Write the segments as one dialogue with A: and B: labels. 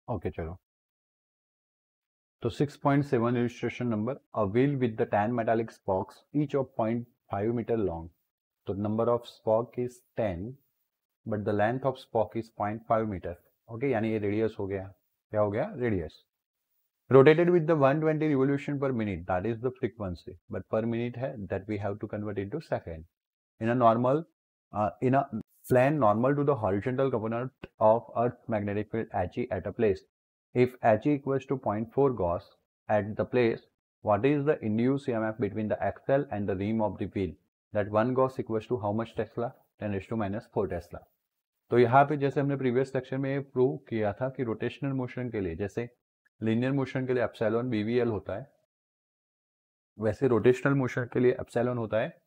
A: Okay चलो, तो 6.7 illustration number, a wheel with the 10 metallic spokes each of 0.5 metre long. तो number of spoke is 10 but the length of spoke is 0.5 metre. Okay, यानी ये radius हो गया. क्या हो गया? Radius. Rotated with the 120 revolution per minute, that is the frequency, but per minute है, that we have to convert into second. in a normal in a plane normal to the horizontal component of Earth's magnetic field He at a place. If He equals to 0.4 Gauss at the place, what is the induced EMF between the axle and the rim of the wheel? That 1 Gauss equals to how much Tesla? 10 raised to minus 4 Tesla. तो यहाँ पे जैसे हमने previous lecture में prove किया था कि rotational motion के लिए, जैसे लीनियर मोशन के लिए एप्सिलॉन BVL होता है, वैसे रोटेशनल मोशन के लिए एप्सिलॉन होता है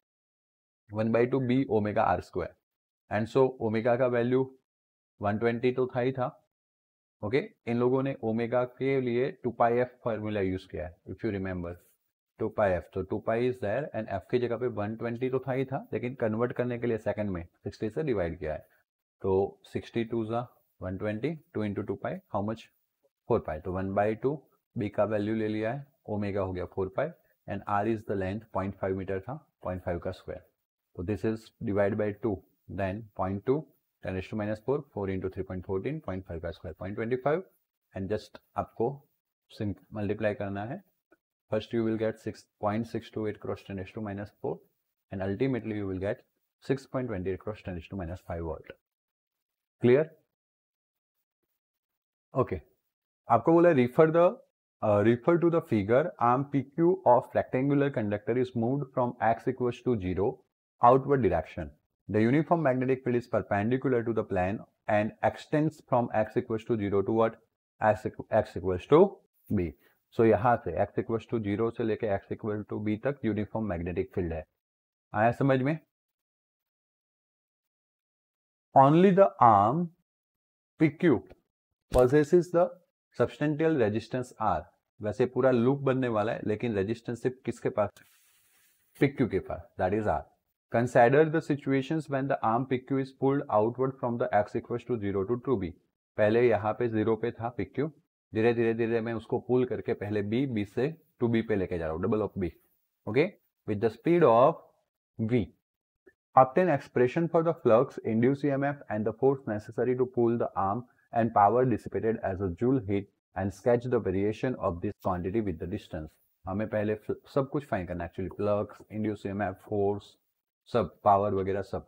A: 1/2 B omega R square. And so omega का वैल्यू 120 तो था ही था. ओके, इन लोगों ने ओमेगा के लिए 2πf फार्मूला यूज किया है, इफ यू रिमेंबर 2πf. तो 2π इज देयर एंड f की जगह पे 120 तो था ही था, लेकिन कन्वर्ट करने के लिए सेकंड में 60 से डिवाइड किया है. तो 62 ज़ा 120, 2 इंटू 2π, हाउ मच? 4π. तो 1/2 b का वैल्यू ले लिया है, ओमेगा हो गया 4π and r is the length 0.5 metre था, 0.5 का स्क्वायर. तो this is divide by 2, then 0.2, 10 raised to minus 4, 4 into 3.14, 0.5 का स्क्वायर 0.25 एंड जस्ट आपको मल्टीप्लाई करना है. First you will gate 6.628 cross 10 raised to minus 4 and ultimately you will gate 6.28 cross 10 raised to minus 5 volt. Clear? Okay, आपको बोला refer to the figure. Arm PQ of rectangular conductor is moved from x equals to 0 outward direction. The uniform magnetic field is perpendicular to the plane and extends from x equals to 0 to what? x equals to b. So यहाँ से x equals to 0 से लेके x equals to b तक uniform magnetic field है. आया समझ में? Only the arm PQ possesses the substantial resistance R. वैसे पूरा लूप बनने वाला है, लेकिन रेजिस्टेंस सिर्फ किसके पास है? PQ के पास, that is R. Consider the situations when the arm PQ is pulled outward from the x equals to 0 to 2b. पहले यहाँ पे 0 पे था PQ, धीरे धीरे मैं उसको पुल करके पहले B से 2b पे लेके जा रहा हूँ, double of B. Okay, with the speed of v. Obtain expression for the flux, induced EMF and the force necessary to pull the arm and power dissipated as a joule heat and sketch the variation of this quantity with the distance. हमें पहले सब कुछ find करना है actually, flux, induce EMF, force, सब power वगैरह सब.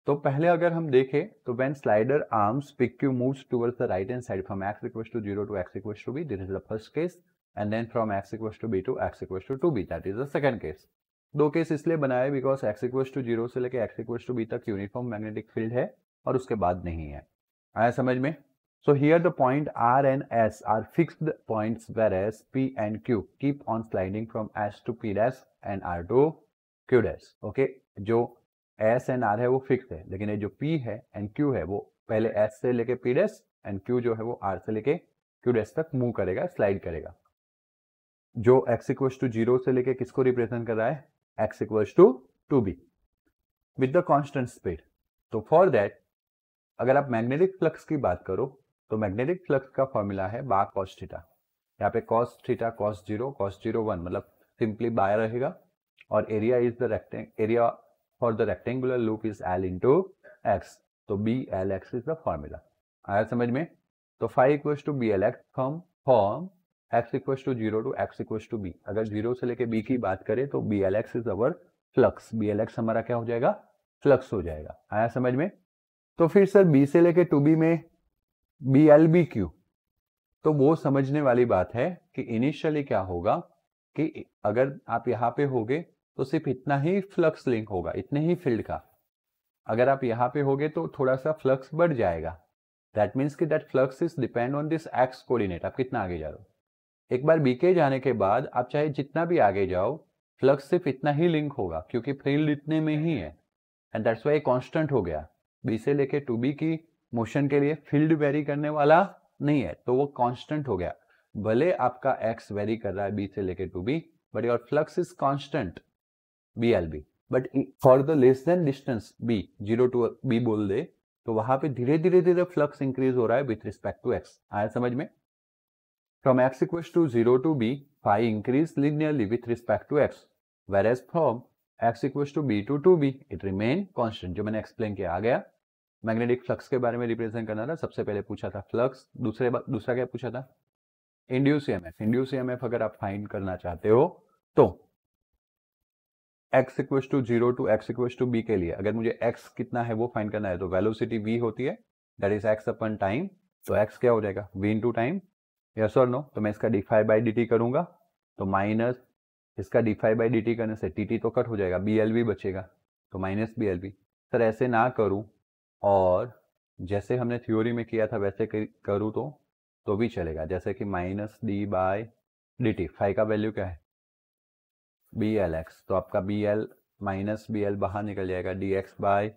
A: तो पहले अगर हम देखें तो when slider arms PQ moves towards the right hand side from x equals to 0 to x equals to b, this is the first case, and then from x equals to b to x equals to 2b, that is the second case. दो case इसलिए बनाए because x equals to 0 से लेके x equals to b तक uniform magnetic field है और उसके बाद नहीं है. आया समझ में? So here the point R and S are fixed points, whereas P and Q keep on sliding from S to P dash and R to Q dash. Okay, जो S and R है वो fix है, लेकिन ये जो P है and Q है वो पहले S से लेके P dash and Q जो है वो R से लेके Q dash तक मूव करेगा, स्लाइड करेगा. जो x equals to 0 से लेके किसको रिप्रेजेंट कर रहा है? x equals to 2b with the constant speed. तो फॉर दैट अगर आप मैग्नेटिक फ्लक्स की बात करो तो मैग्नेटिक फ्लक्स का फॉर्मूला है बार कॉस थीटा. यहाँ पे कॉस थीटा कॉस 0 1 मतलब सिंपली बाय रहेगा, और area is the area for the rectangular loop is L into X. तो BLX इज द फॉर्मूला. आया समझ में? तो phi equals to BLX from x equals to 0 to x equals to b. अगर 0 से लेके b की बात करें तो BLX is our flux. BLX हमारा क्या हो जाएगा? फ्लक्स हो जाएगा. आया समझ में? तो फिर सर b से लेके 2b में BLBQ, तो वो समझने वाली बात है कि इनिशियली क्या होगा कि अगर आप यहाँ पे होगे तो सिर्फ इतना ही फ्लक्स लिंक होगा, इतने ही फील्ड का. अगर आप यहाँ पे होगे तो थोड़ा सा फ्लक्स बढ़ जाएगा. दैट मीन्स कि that flux is depend on this x coordinate, आप कितना आगे जा रहे हो. एक बार बीके जाने के बाद आप चाहे जितना भी आगे जाओ, फ्लक्स सिर्फ इतना ही लिंक होगा क्योंकि फील्ड इतने में ही है, एंड दैट्स व्हाई कांस्टेंट हो गया. बी से लेके 2b की मोशन के लिए फील्ड वेरी करने वाला नहीं है, तो वो कांस्टेंट हो गया. भले आपका x वेरी कर रहा है b से लेके 2b, but your flux is constant BLB. But for the less than distance b 0 to b बोल दे, तो वहां पे धीरे धीरे धीरे फ्लक्स इंक्रीज हो रहा है विथ रिस्पेक्ट टू एक्स। आया समझ में? From x equals to 0 to b phi increase linearly with respect to x, whereas from x equals to b to 2b it remain constant. जो मैंने एक्सप्लेन किया, आ गया। मैग्नेटिक फ्लक्स के बारे में रिप्रेजेंट करना था। सबसे पहले पूछा था फ्लक्स, दूसरा क्या पूछा था? Induce EMF. इंड्यूस ईएमएफ अगर आप फाइंड करना चाहते हो तो x equals to 0 to x equals to b के लिए अगर मुझे x कितना है वो फाइंड करना है तो वेलोसिटी v होती है, that is x upon time. तो x क्या हो जाएगा? v into time. यस और नो? तो मैं इसका D phi by D T करूंगा तो माइनस इसका D phi by D T करने से टी टी तो कट हो जाएगा, बी एल बी बचेगा तो minus B L B. Sir ऐसे ना करूं और जैसे हमने थ्योरी में किया था वैसे करूं तो भी चलेगा। जैसे कि minus D by D T, phi का वैल्यू क्या है? बी एल एक्स, तो आपका B L minus B L बाहर निकल जाएगा, D X by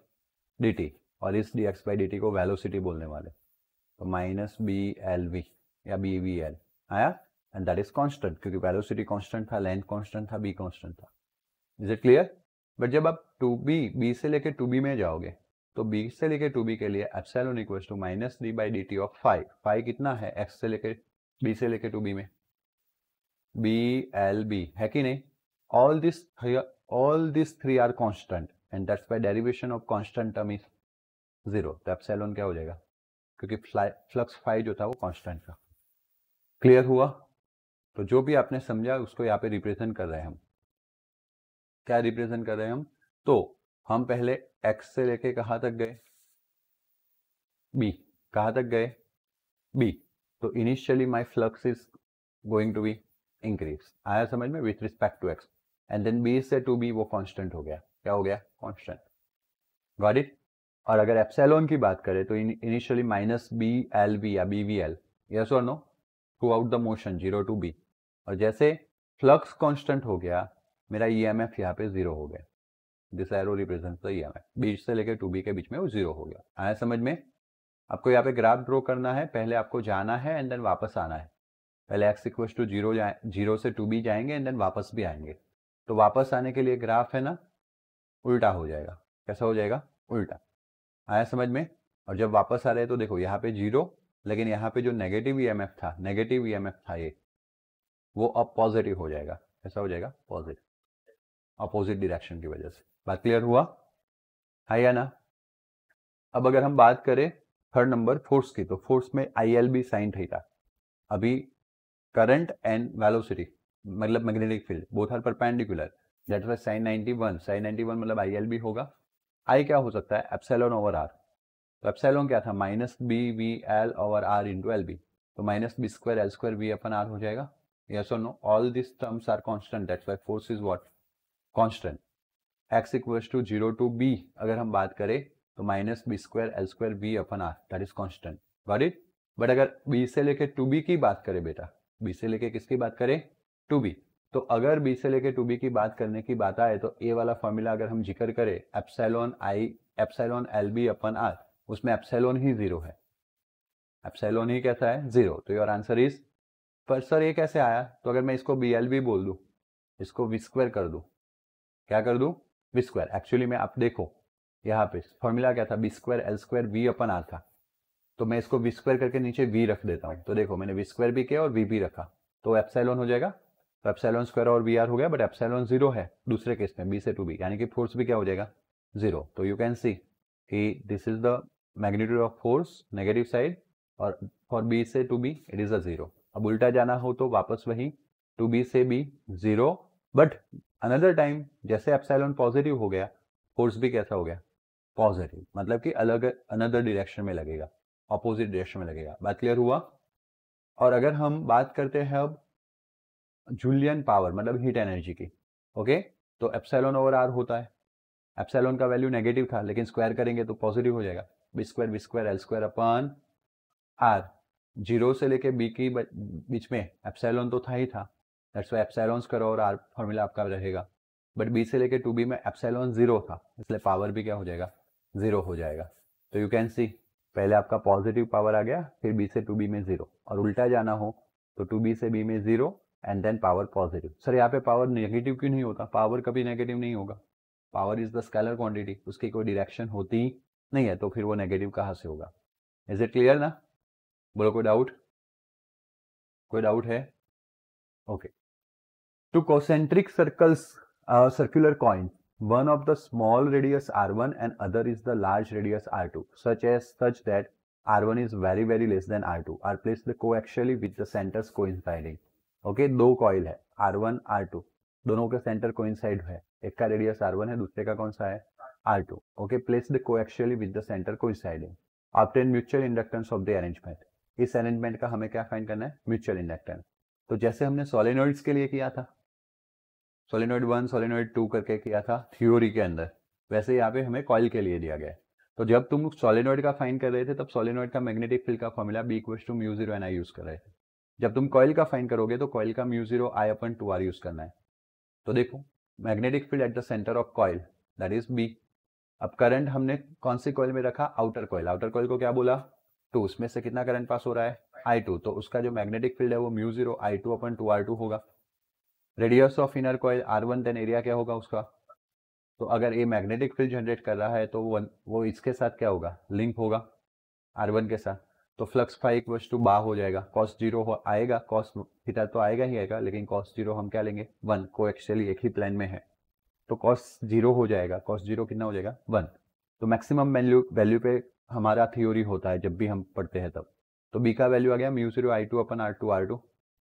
A: D T, और इस D X by D T को वेलोसिटी बोलने वाले, तो माइनस बी एल वी या बी वी एल आया, एंड दैट इज कांस्टेंट क्योंकि वेलोसिटी कांस्टेंट था, लेंथ कांस्टेंट था, बी कांस्टेंट था। Is it clear? बट जब आप टू बी से लेके टू बी में जाओगे तो बी से लेके टू बी के लिए epsilon equals to minus D by D T of phi. Phi कितना है एक्स से लेके बी से लेके टू बी में? बी एल बी है कि नहीं? all these three are constant and that's why derivation of constant term is 0। तो एप्सिलॉन क्या हो जाएगा? क्योंकि फ्लक्स फाई जो था वो कांस्टेंट था। क्लियर हुआ? तो जो भी आपने समझा उसको यहाँ पे रिप्रेजेंट कर रहे हैं हम। क्या रिप्रेजेंट कर रहे हैं हम? तो हम पहले x से लेके कहाँ तक गए? b। कहाँ तक गए? b। तो initially my flux is going to be increase. आया समझ में? With respect to x, and then b से टू b वो कांस्टेंट हो गया। क्या हो गया? कांस्टेंट। Got it? और अगर एप्सिलॉन की बात करें तो initially minus B L B या बी वी एल, यस और no, throughout the motion 0 to b। और जैसे फ्लक्स कांस्टेंट हो गया मेरा ईएमएफ यहाँ पे 0 हो गया। This arrow represents the EMF. B से लेकर टू बी के बीच में वो 0 हो गया। आया समझ में? आपको यहाँ पे ग्राफ ड्रॉ करना है, पहले आपको जाना है एंड देन वापस आना है। पहले x इक्वल टू 0 से 2b जाएंगे एंड देन वापस भी आएंगे। तो वापस आने के लिए ग्राफ है ना उल्टा हो जाएगा। कैसा हो जाएगा? उल्टा। आया समझ में? और जब वापस आ रहे हैं तो देखो यहाँ पे 0, लेकिन यहाँ पे जो नेगेटिव ईएमएफ था ये, वो अब पॉजिटिव हो जाएगा। कैसा हो जाएगा? पॉजिटिव, अपोजिट डायरेक्शन की वजह से। बात क्लियर हुआ है या ना? अब अगर हम बात करें थर्ड नंबर फोर्स की, तो फोर्स में I L B sine theta. अभी करंट एंड वेलोसिटी मतलब magnetic field both are perpendicular, that was sin 91 मतलब आई एल बी होगा। आई क्या हो सकता है? Epsilon over R. तो एप्सिलॉन क्या था? Minus B V L over R into L B, तो minus B square L square V upon R हो जाएगा। यस और no? All this terms are constant, that's why force is what? Constant. X equals to 0 to B अगर हम बात करें तो minus B square L square V upon R, that is constant. Got it? But अगर B से लेके two B की बात करें बेटा, बी से लेके किसकी बात करें? Two B. तो अगर बी से लेके टू बी की बात करने की बात आए तो ए वाला फॉर्मूला अगर हम जिक्र करें epsilon L B upon R, उसमें एप्सिलॉन ही 0 है। एप्सिलॉन ही कैसा है? 0। तो योर आंसर इज, पर सर ये कैसे आया? तो अगर मैं इसको बी एल बी बोल दूं, इसको वी स्क्वायर कर दूं, क्या कर दूं? We square. एक्चुअली में आप देखो यहाँ पे फॉर्मूला क्या था? B square L square V upon R था, तो मैं इसको वी स्क्वायर करके नीचे वी रख देता हूँ। तो देखो मैंने वी स्क्वायर भी किया और वी भी रखा, तो एप्सिलॉन हो जाएगा। तो एप्सिलॉन स्क्वायर और वी आर हो गया, बट एप्सिलॉन 0 है दूसरे केस में, बी से टू बी, यानी कि फोर्स भी क्या हो जाएगा? 0। तो यू कैन सी कि this is the magnitude of force negative side, और फॉर बी से two B it is a 0। अब उल्टा जाना हो तो वापस वही टू बी से बी 0, बट अनदर टाइम जैसे एप्सिलॉन पॉजिटिव हो गया फोर्स भी कैसा हो गया? पॉजिटिव, मतलब कि अलग अनदर डायरेक्शन में लगेगा, ऑपोजिट डायरेक्शन में लगेगा। बात क्लियर हुआ? और अगर हम बात करते हैं अब जूलियन पावर मतलब हीट एनर्जी की, ओके, तो एप्सिलॉन ओवर आर होता है। एप्सिलॉन का वैल्यू नेगेटिव था लेकिन स्क्वायर करेंगे तो पॉजिटिव हो जाएगा, B square L square upon R. 0 से लेके बी की बीच में एप्सिलॉन तो था ही था, that's why epsilon square over R formula आपका रहेगा। बट बी से लेके टू बी में एप्सिलॉन 0 था, इसलिए पावर भी क्या हो जाएगा? 0 हो जाएगा। तो यू कैन सी पहले आपका पॉजिटिव पावर आ गया, फिर बी से टू बी में 0, और उल्टा जाना हो तो टू बी से बी में 0 and then power positive. Sir यहाँ पे पावर नेगेटिव क्यों नहीं होता? पावर कभी नेगेटिव नहीं होगा, power is the scalar quantity, उसकी कोई डायरेक्शन होती नहीं है तो फिर वो नेगेटिव कहाँ से होगा? इज इट क्लियर ना? बोलो कोई डाउट? कोई डाउट है? Okay. Two concentric circles circular coin, one of the small radius r1 and other is the large radius r2 such that r1 is very less than r2 are placed coaxially with the centers coinciding. Okay, दो coil है r1 r2, दोनों का centre coincide है, एक का radius r1 है, दूसरे का कौन सा है? r2. Okay, placed coaxially with the centre coinciding, obtain mutual inductance of the arrangement. इस अरेंजमेंट का हमें क्या फाइंड करना है? Mutual inductance. तो जैसे हमने सोलेनॉइड्स के लिए किया था, सोलेनॉइड 1 सोलेनॉइड 2 करके किया था थ्योरी के अंदर, वैसे यहाँ पे हमें कॉइल के लिए दिया गया है. तो जब तुम सोलेनॉइड का फाइंड कर रहे थे तब सोलेनॉइड का मैग्नेटिक फील्ड का फॉर्मूला B = μ0 NI यूज कर रहे थे. जब तुम कॉइल का फाइंड करोगे तो कॉइल का μ0 I/2R यूज करना है. तो देखो, magnetic field at the centre of coil that is B. अब करंट हमने कौन सी कॉइल में रखा? Outer coil. आउटर कॉइल को क्या बोला? 2. उसमें से कितना करंट पास हो रहा है? I2. तो उसका जो मैग्नेटिक फील्ड है वो μ0 I2/2R2 होगा. Radius of inner coil R1, then area क्या होगा उसका? तो अगर ये मैग्नेटिक फील्ड जनरेट कर रहा है तो वो इसके साथ क्या होगा? लिंक होगा R1 के साथ. तो फ्लक्स फाई इक्वल्स टू बा हो जाएगा. कॉस 0 आएगा, कॉस थीटा तो आएगा ही आएगा, लेकिन कॉस 0 हम क्या लेंगे? 1. कोएक्सियली एक ही प्लेन में है तो कॉस 0 हो जाएगा. कॉस 0 कितना हो जाएगा? 1. तो मैक्सिमम वैल्यू पे हमारा थ्योरी होता है जब भी हम पढ़ते हैं तब. तो बी का वैल्यू आ गया μ0 I2/2R2,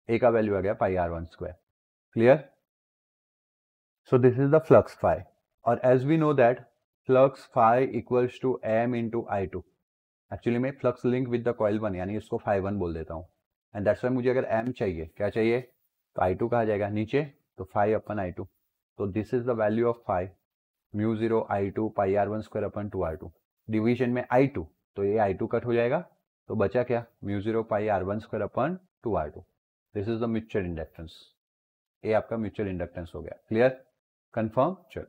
A: ए का वैल्यू आ गया πr1². Clear? So this is the flux phi, or as we know that flux phi equals to m into I2. Actually में flux link with the coil 1, यानी इसको φ1 बोल देता हूँ. एंड दैट्स वाई मुझे अगर m चाहिए, क्या चाहिए? तो I2 कहा जाएगा नीचे, तो φ/I2. तो this is the value of phi, μ0 I2 πr1²/2R2. Division में I2, तो ये I2 कट हो जाएगा, तो बचा क्या? μ0 πr1²/2R2. This is the mutual inductance. ये आपका म्यूचुअल इंडक्टेंस हो गया. क्लियर? कंफर्म? चलो,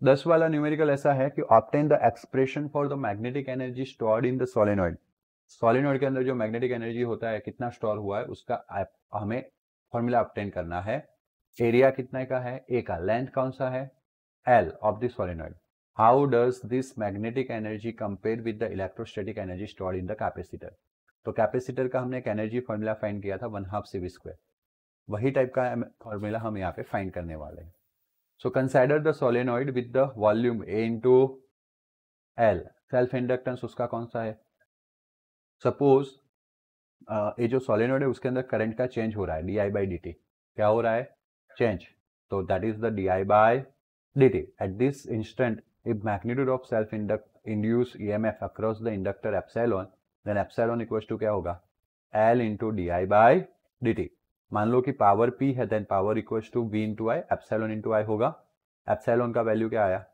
A: 10 वाला न्यूमेरिकल ऐसा है कि obtain the expression for the magnetic energy stored in the solenoid. Solenoid के अंदर जो मैग्नेटिक एनर्जी होता है, कितना स्टोर हुआ है उसका हमें फॉर्मूला ऑब्टेन करना है. एरिया कितने का है? ए का. लेंथ कौन सा है? L of the solenoid. How does this magnetic energy compare with the electrostatic energy stored in the capacitor. तो कैपेसिटर का हमने एक एनर्जी फॉर्मूला फाइंड किया था 1/2 CV². वही टाइप का फॉर्मूला हम यहाँ पे फाइंड करने वाले हैं. So consider the solenoid with the volume A into L. Self inductance उसका कौन सा है? सपोज ये जो सोलेनॉइड है उसके अंदर करंट का चेंज हो रहा है, di/dt. क्या हो रहा है? चेंज. तो that is the di/dt. At this instant if magnitude of self induce EMF across the inductor epsilon, then epsilon equals to क्या होगा? L into di/dt. मान लो कि पावर P है, then power equals to V into I, epsilon into I होगा. Epsilon का value क्या आया?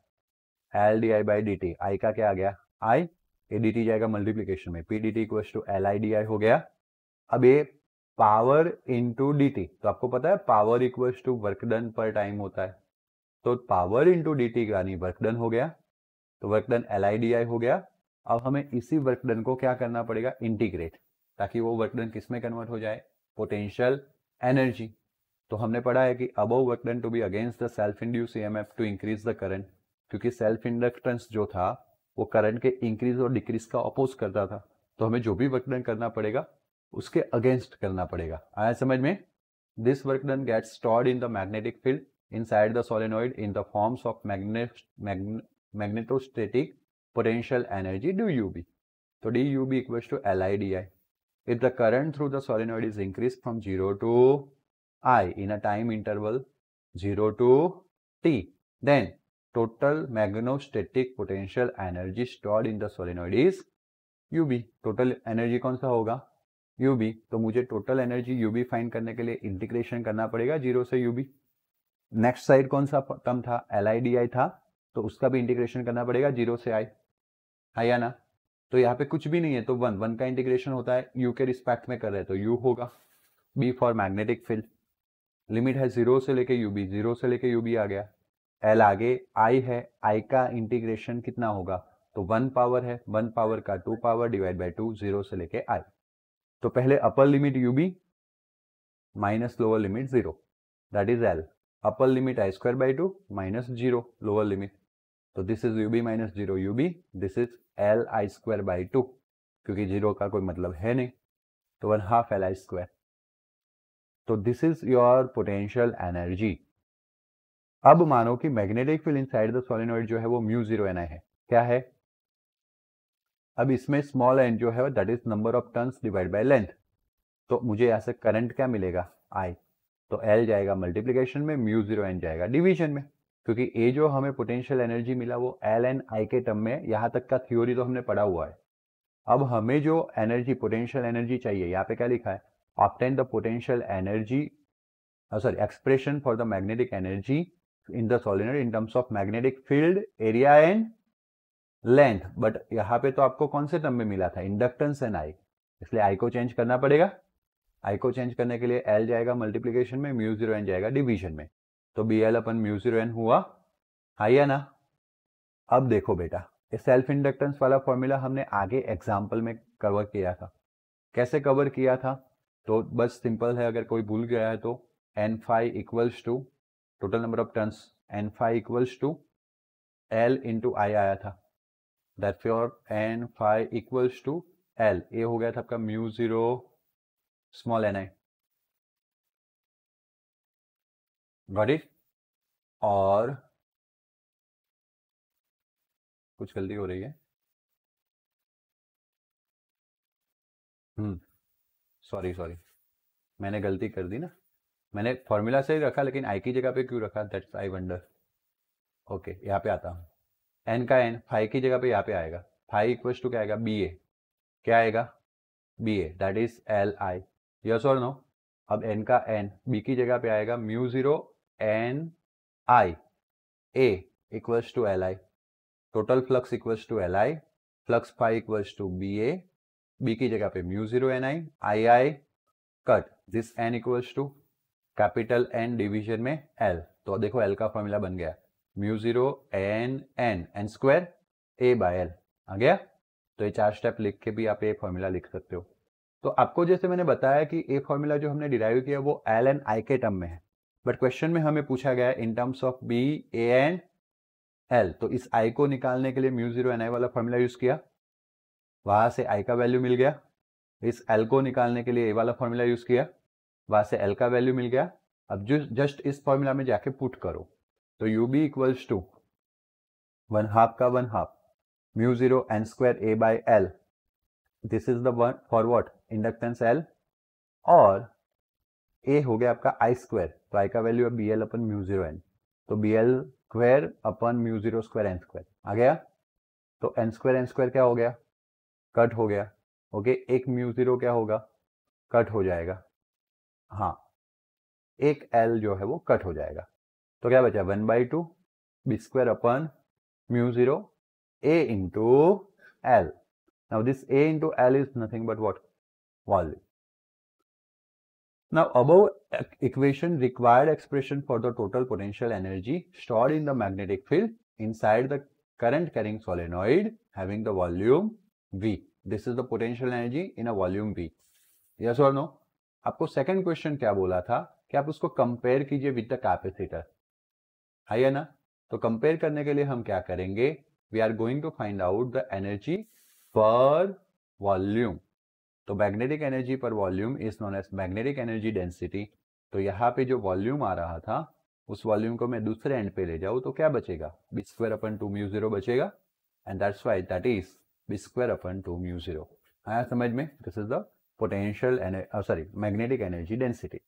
A: L di/dt. आई का क्या आ गया? I. ए dt जाएगा मल्टीप्लीकेशन में, P dt equals to Li di हो गया. अब ये पावर इंटू dt, तो आपको पता है power equals to work done per time होता है. तो पावर इंटू dt यानी वर्क डन हो गया, तो वर्क डन Li di हो गया. अब हमें इसी वर्क डन को क्या करना पड़ेगा? इंटीग्रेट, ताकि वो वर्क डन किस में कन्वर्ट हो जाए? Potential energy. तो हमने पढ़ा है कि above work done to be against the self induce EMF to increase the current, क्योंकि सेल्फ इंडक्टेंस जो था वो करंट के इंक्रीज और डिक्रीज का अपोज करता था. तो हमें जो भी वर्क डन करना पड़ेगा उसके अगेंस्ट करना पड़ेगा. आया समझ में? This work done gets stored in the magnetic field inside the solenoid in the forms of magnetostatic potential energy DUB. तो DUB equals to Li di. If the current through the solenoid is increased from 0 to I in a time interval 0 to t, then total magnetostatic potential energy stored in the solenoid is UB. Total energy कौन सा होगा? UB. तो मुझे total energy UB find करने के लिए integration करना पड़ेगा 0 से UB. नेक्स्ट साइड कौन सा टर्म था? Li di था, तो उसका भी इंटीग्रेशन करना पड़ेगा 0 से I. है या ना? तो यहाँ पे कुछ भी नहीं है, तो 1 का इंटीग्रेशन होता है U के रिस्पेक्ट में कर रहे हैं, तो U होगा. B for magnetic field. Limit है 0 से लेके UB, 0 से लेके UB आ गया. L आगे I है, I का इंटीग्रेशन कितना होगा? तो 1 पावर है, 1 पावर का 2 पावर डिवाइड बाई 2, 0 से लेके I. तो पहले upper limit UB minus lower limit 0, that is L. Upper limit I² by 2 minus 0 lower limit, तो this is UB minus 0 UB, this is L I square by 2, क्योंकि 0 का कोई मतलब है नहीं, तो 1/2 एल आई स्क्वायर। तो this is your potential energy. अब मानो कि magnetic field inside the solenoid जो है वो μ0 है। क्या है? अब इसमें स्मॉल एन जो है that is number of turns divide by length. तो मुझे यहाँ से करंट क्या मिलेगा? आई। तो एल जाएगा मल्टीप्लीकेशन में, μ0n जाएगा डिवीजन में, क्योंकि ए जो हमें पोटेंशियल एनर्जी मिला वो एल एन आई के टर्म में, यहाँ तक का थ्योरी तो हमने पढ़ा हुआ है। अब हमें जो एनर्जी पोटेंशियल एनर्जी चाहिए, यहाँ पे क्या लिखा है? Obtain the potential energy, sorry expression for the magnetic energy in the solenoid in terms of magnetic field area and length. But यहाँ पे तो आपको कौन से टर्म में मिला था? इंडक्टेंस एंड आई, इसलिए आई को चेंज करना पड़ेगा। आई को चेंज करने के लिए एल जाएगा मल्टीप्लीकेशन में, μ0n जाएगा डिवीजन में, तो बी एल अपन μ0n हुआ, है या ना? अब देखो बेटा, ये सेल्फ इंडक्टेंस वाला फॉर्मूला हमने आगे एग्जाम्पल में कवर किया था। कैसे कवर किया था? तो बस सिंपल है, अगर कोई भूल गया है तो N phi equals to total number of turns, N phi equals to L into I आया था, therefore N phi equals to L, ये हो गया था आपका μ0 small N I. Got it? और कुछ गलती हो रही है? सॉरी मैंने गलती कर दी ना, मैंने फॉर्मूला से ही रखा लेकिन आई की जगह पे क्यों रखा? That's I wonder. ओके, यहाँ पे आता हूँ। एन का एन फाई की जगह पे यहाँ पे आएगा, फाई इक्वल्स टू क्या आएगा? B A. क्या आएगा? B A, that is L I. Yes और नो? अब एन का एन बी की जगह पे आएगा μ0 N I, A equals to L I, total flux equals to L I, flux phi equals to B A, B की जगह पे μ0 N I, I cut, this N equals to capital N division में L. तो देखो L का formula बन गया μ0 N square A by L आ गया। तो ये 4 स्टेप लिख के भी आप ये फॉर्मूला लिख सकते हो। तो आपको जैसे मैंने बताया कि ए फॉर्मूला जो हमने डिराइव किया वो एल एंड आई के टर्म में है, बट क्वेश्चन में हमें पूछा गया है in terms of B A and L. तो इस आई को निकालने के लिए μ0 एन आई वाला फॉर्मूला यूज किया, वहां से आई का वैल्यू मिल गया। इस एल को निकालने के लिए ए वाला फॉर्मूला यूज किया, वहां से एल का वैल्यू मिल गया। अब जो जस्ट इस फॉर्मूला में जाके पुट करो, तो यू बी इक्वल्स टू 1/2 का 1/2 μ0 N square A by L, this is the one for what? Inductance L, और ए हो गया आपका आई स्क्वायर, तो आई का वैल्यू है बी एल अपन μ0 एन, तो B L square upon μ0 square N square आ गया। तो एन स्क्वायर क्या हो गया? कट हो गया। ओके, एक μ0 क्या होगा? कट हो जाएगा, हाँ, एक एल जो है वो कट हो जाएगा। तो क्या बचा? 1/2 B square upon μ0 A into L. Now this A into L is nothing but what? Volume. Now above equation required expression for the total potential energy stored in the magnetic field inside the current carrying solenoid having the volume V. This is the potential energy in a volume V. Yes or no? आपको second question क्या बोला था कि आप उसको compare कीजिए with the capacitor, है ना? तो कंपेयर करने के लिए हम क्या करेंगे? We are going to find out the energy per volume. तो magnetic energy per volume is known as magnetic energy density. तो यहाँ पे जो वॉल्यूम आ रहा था उस वॉल्यूम को मैं दूसरे एंड पे ले जाऊँ तो क्या बचेगा? बी स्क्वायर अपन 2 μ0 बचेगा, and that's why that is B square upon 2 μ0। आया समझ में? This is the potential magnetic energy density.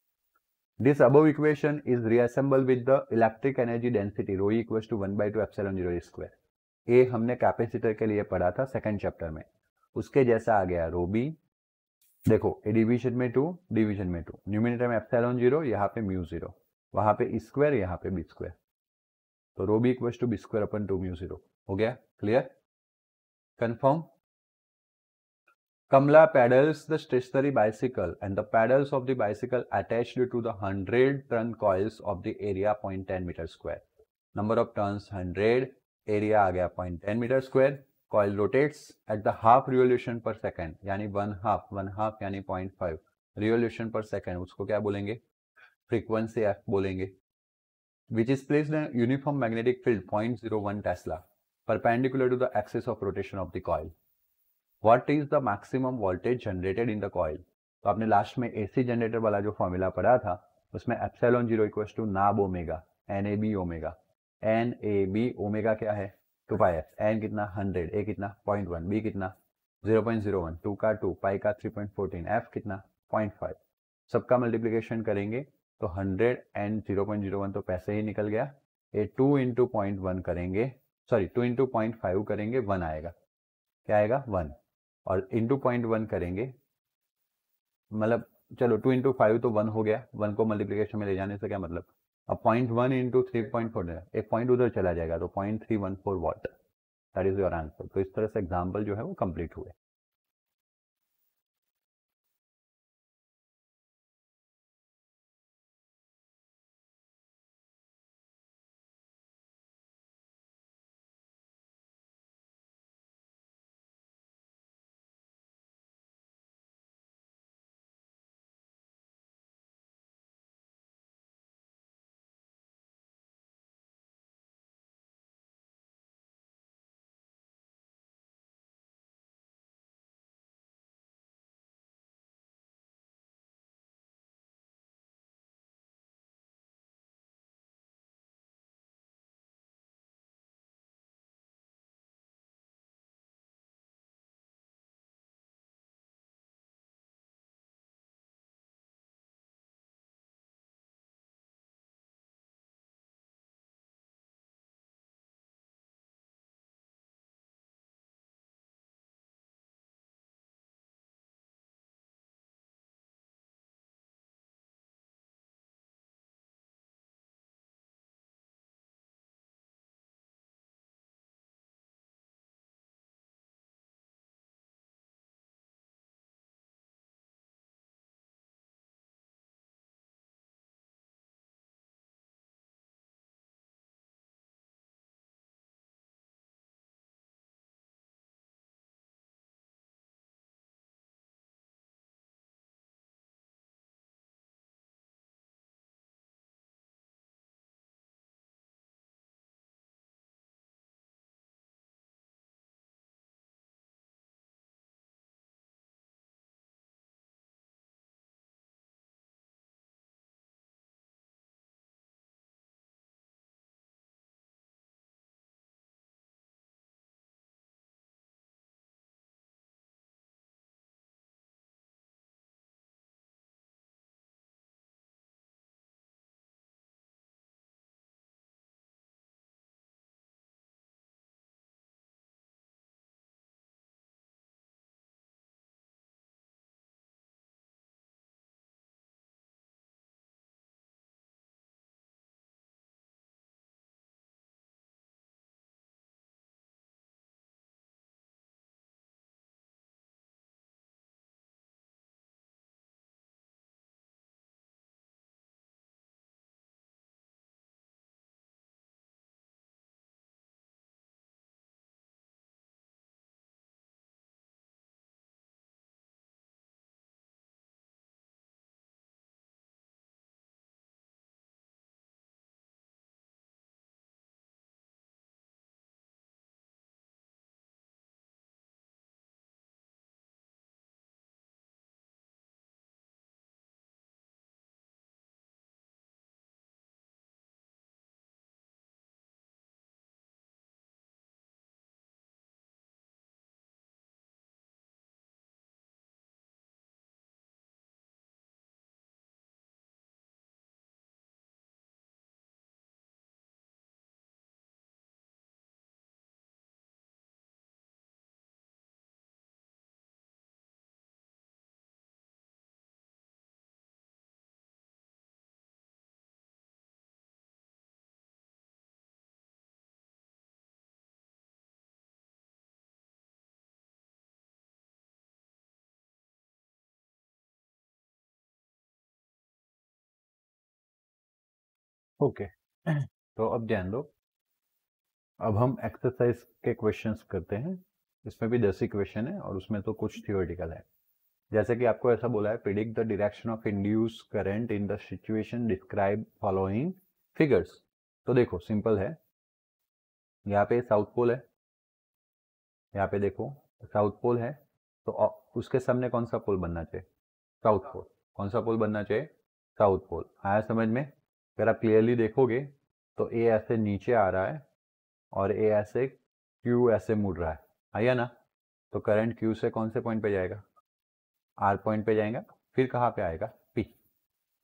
A: This above equation is reassembled with the electric energy density rho E equals to 1/2 epsilon 0 square। ये हमने capacitor के लिए पढ़ा था second chapter में, उसके जैसा आ गया रो बी। देखो ए डिवीजन में 2, डिवीजन में 2, न्यूमिनेटर में एप्सिलॉन 0, यहाँ पे μ0, वहां पे स्क्वायर, यहाँ पे बी स्क्वायर। तो rho B equals to B square upon 2 μ0 हो गया। Clear? Confirm? Kamla pedals the stationary bicycle and the pedals of the bicycle attached to the 100 turn coils of the area 0.10 meter square. Number of turns 100, area आ गया 0.10 meter square. Coil rotates at the half revolution per second, यानी 1/2 यानी 0.5 revolution per second, उसको क्या बोलेंगे? Frequency f बोलेंगे. Which is placed in uniform magnetic field 0.01 Tesla. perpendicular to the axis of rotation of the coil. What is the maximum voltage generated in the coil? तो आपने last में AC generator वाला जो formula पढ़ा था उसमें epsilon 0 equals to नाब omega NAB omega. NAB omega क्या है 2πf. N कितना 100, A कितना 0.1, B कितना 0.01, 2 का 2, पाई का 3.14, F कितना 0.5. सबका मल्टीप्लिकेशन करेंगे तो 100 एंड 0.01 तो पैसे ही निकल गया. ये 2 इंटू 0.1 करेंगे, सॉरी 2 इंटू 0.5 करेंगे 1 आएगा. क्या आएगा 1. और इंटू 0.1 करेंगे, मतलब चलो 2 इंटू 5 तो 1 हो गया. 1 को मल्टीप्लिकेशन में ले जाने से क्या मतलब. अब 0.1 इंटू 3.4 एक पॉइंट उधर चला जाएगा तो 0.314 what. That is your answer. तो इस तरह से एग्जाम्पल जो है वो कंप्लीट हुए. ओके तो अब ध्यान दो. अब हम एक्सरसाइज के क्वेश्चंस करते हैं. इसमें भी 10 ही क्वेश्चन है और उसमें तो कुछ थियोरेटिकल है. जैसे कि आपको ऐसा बोला है, predict the direction of induce current in the situation describe following figures. तो देखो सिंपल है. यहाँ पे साउथ पोल है, यहाँ पे देखो साउथ पोल है, तो उसके सामने कौन सा पोल बनना चाहिए? South pole. कौन सा पोल बनना चाहिए? South pole. आया समझ में? अगर आप क्लियरली देखोगे तो ए ऐसे नीचे आ रहा है और ए ऐसे क्यू ऐसे मुड़ रहा है, आया ना? तो करंट क्यू से कौन से पॉइंट पे जाएगा? आर पॉइंट पे जाएगा, फिर कहाँ पे आएगा? पी।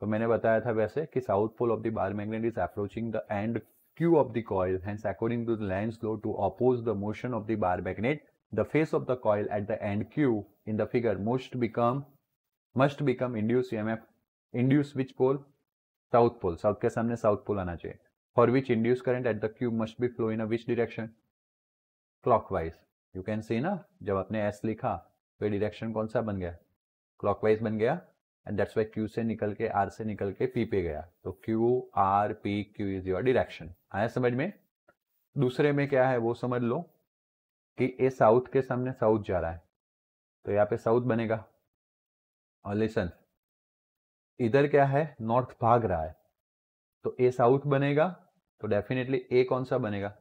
A: तो मैंने बताया था वैसे कि south pole of the bar magnet is approaching the end Q of the coil, hence according to the Lenz law, to oppose the motion of the bar magnet, the face of the coil at the end Q in the figure must become induced EMF, induce which pole? South pole. South के सामने south pole आना चाहिए. For which induced current at the Q must be flow in a which direction? Clockwise. You can see ना, जब आपने S लिखा तो direction कौन सा बन गया? क्लॉकवाइज बन गया, एंड दैट्स वाई Q से निकल के R से निकल के P पे गया, तो Q R P Q is your direction. आया समझ में? दूसरे में क्या है वो समझ लो कि ए साउथ के सामने साउथ जा रहा है, तो यहाँ पे साउथ बनेगा। और लिसन, इधर क्या है? नॉर्थ भाग रहा है, तो ए साउथ बनेगा, तो डेफिनेटली ए कौन सा बनेगा?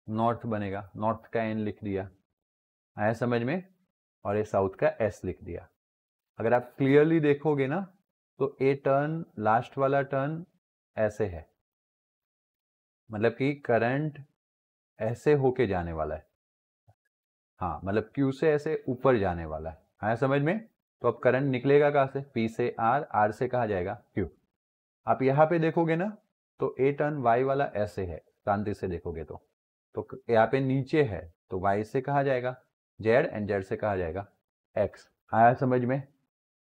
A: नॉर्थ बनेगा। नॉर्थ का एन लिख दिया, आया समझ में? और ए साउथ का एस लिख दिया। अगर आप क्लियरली देखोगे ना तो ए टर्न, लास्ट वाला टर्न ऐसे है, मतलब कि करंट ऐसे होके जाने वाला है। हाँ, मतलब Q से ऐसे ऊपर जाने वाला है। आया समझ में? तो अब करंट निकलेगा कहाँ से? P से R, R से कहाँ जाएगा? Q। आप यहाँ पे देखोगे ना तो ए टर्न Y वाला ऐसे है, शांति से देखोगे तो यहाँ पे नीचे है, तो Y से कहाँ जाएगा? Z, एंड Z से कहाँ जाएगा? X। आया समझ में?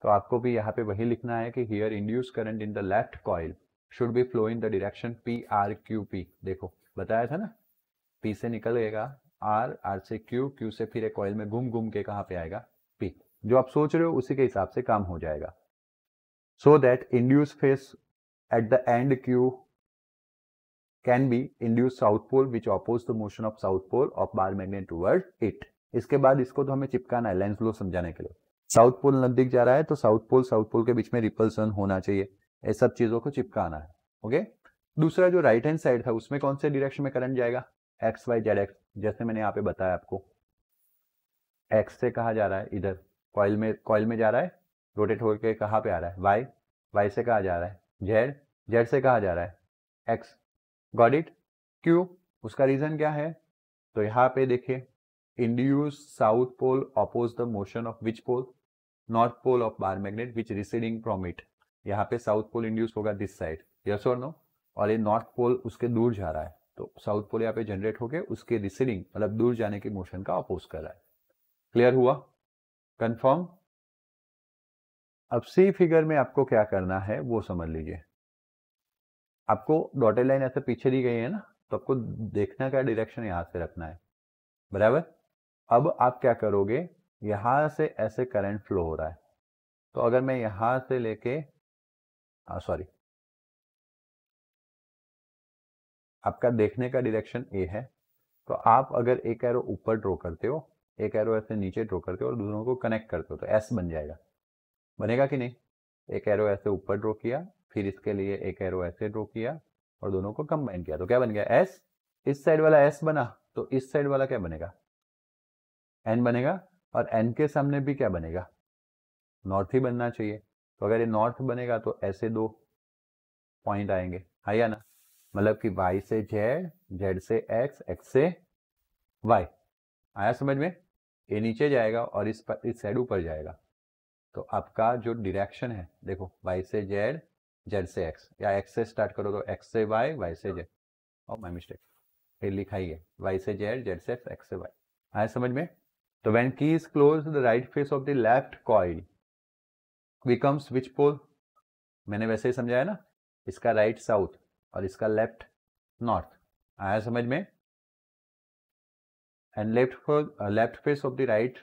A: तो आपको भी यहाँ पे वही लिखना है कि here induce current in the left coil should be flow in the direction P R Q P। देखो बताया था ना, P से निकलेगा R, R से Q, Q से फिर एक कॉइल में घूम घूम के कहाँ पे आएगा? P। जो आप सोच रहे हो उसी के हिसाब से काम हो जाएगा। So that induce face at the end Q can be induce south pole which oppose the motion of south pole of bar magnet toward इट। इसके बाद इसको तो हमें चिपकाना है लेंस लॉ समझाने के लिए। साउथ पोल नजदीक जा रहा है तो साउथ पोल के बीच में रिपल्सन होना चाहिए, ये सब चीजों को चिपकाना है। ओके। दूसरा जो राइट हैंड साइड था उसमें कौन से डायरेक्शन में करंट जाएगा? एक्स वाई जेड एक्स, जैसे मैंने यहाँ पे बताया आपको। एक्स से कहा जा रहा है? इधर कॉइल में जा रहा है, रोटेट होकर कहाँ पे आ रहा है? वाई। वाई से कहा जा रहा है? जेड। जेड से कहा जा रहा है? एक्स। Got it? क्यों? उसका रीजन क्या है? तो यहाँ पे देखिए, induce south pole oppose the motion of which pole? North pole of bar magnet which receding from it. यहाँ पे साउथ पोल इंड्यूस होगा दिस साइड, यस और नो? और ये नॉर्थ पोल उसके दूर जा रहा है, तो साउथ पोल यहाँ पे जनरेट होके उसके रिसीडिंग मतलब दूर जाने की मोशन का अपोज कर रहा है। क्लियर हुआ? कंफर्म? अब सी फिगर में आपको क्या करना है वो समझ लीजिए। आपको डॉटेड लाइन ऐसे पीछे दी गई है ना, तो आपको देखना का डायरेक्शन यहां से रखना है, बराबर? अब आप क्या करोगे, यहां से ऐसे करंट फ्लो हो रहा है, तो अगर मैं यहां से लेके सॉरी, आपका देखने का डायरेक्शन ए है, तो आप अगर एक एरो ऊपर ड्रॉ करते हो, एक एरो ऐसे नीचे ड्रॉ करते हो और दोनों को कनेक्ट करते हो तो एस बन जाएगा। बनेगा कि नहीं? एक एरो ऐसे ऊपर ड्रॉ किया, फिर इसके लिए एक एरो ऐसे ड्रॉ किया और दोनों को कंबाइन किया, तो क्या बन गया? एस। इस साइड वाला एस बना, तो इस साइड वाला क्या बनेगा? एन बनेगा। और एन के सामने भी क्या बनेगा? नॉर्थ ही बनना चाहिए। तो अगर ये नॉर्थ बनेगा तो ऐसे दो पॉइंट आएंगे, है या ना? मतलब कि y से z, z से x, x से y। आया समझ में? ये नीचे जाएगा और इस साइड ऊपर जाएगा, तो आपका जो डायरेक्शन है देखो, y से z, z से x, या x से स्टार्ट करो तो x से y, y से z। ओह माय मिस्टेक, फिर लिखा ही है y से z, z से x, x से y। आया समझ में? तो when key is close the right face of the left coil becomes which pole? मैंने वैसे ही समझाया ना, इसका राइट साउथ और इसका लेफ्ट नॉर्थ। आया समझ में? And left face of the right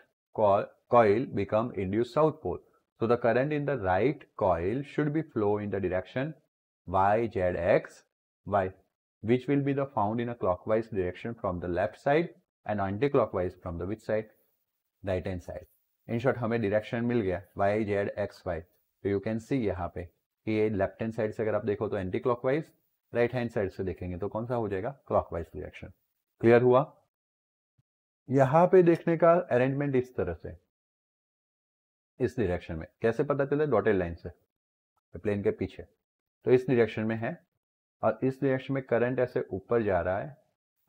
A: coil become induced south pole. So the current in the right coil should be flow in the direction y, z, x, y, which will be the found in a clockwise direction from the left side and anti-clockwise from the which side? Right hand side. In short, हमें direction मिल गया y, z, x, y. तो you can see यहाँ पे कि ये left hand side से अगर आप देखो तो anti clockwise, right hand side से देखेंगे तो कौन सा हो जाएगा? Clockwise direction. क्लियर हुआ? यहां पे देखने का अरेंजमेंट इस तरह से, इस डायरेक्शन में कैसे पता चले, डॉटेड लाइन से, प्लेन के पीछे, तो इस डायरेक्शन में है और इस डायरेक्शन में करंट ऐसे ऊपर जा रहा है,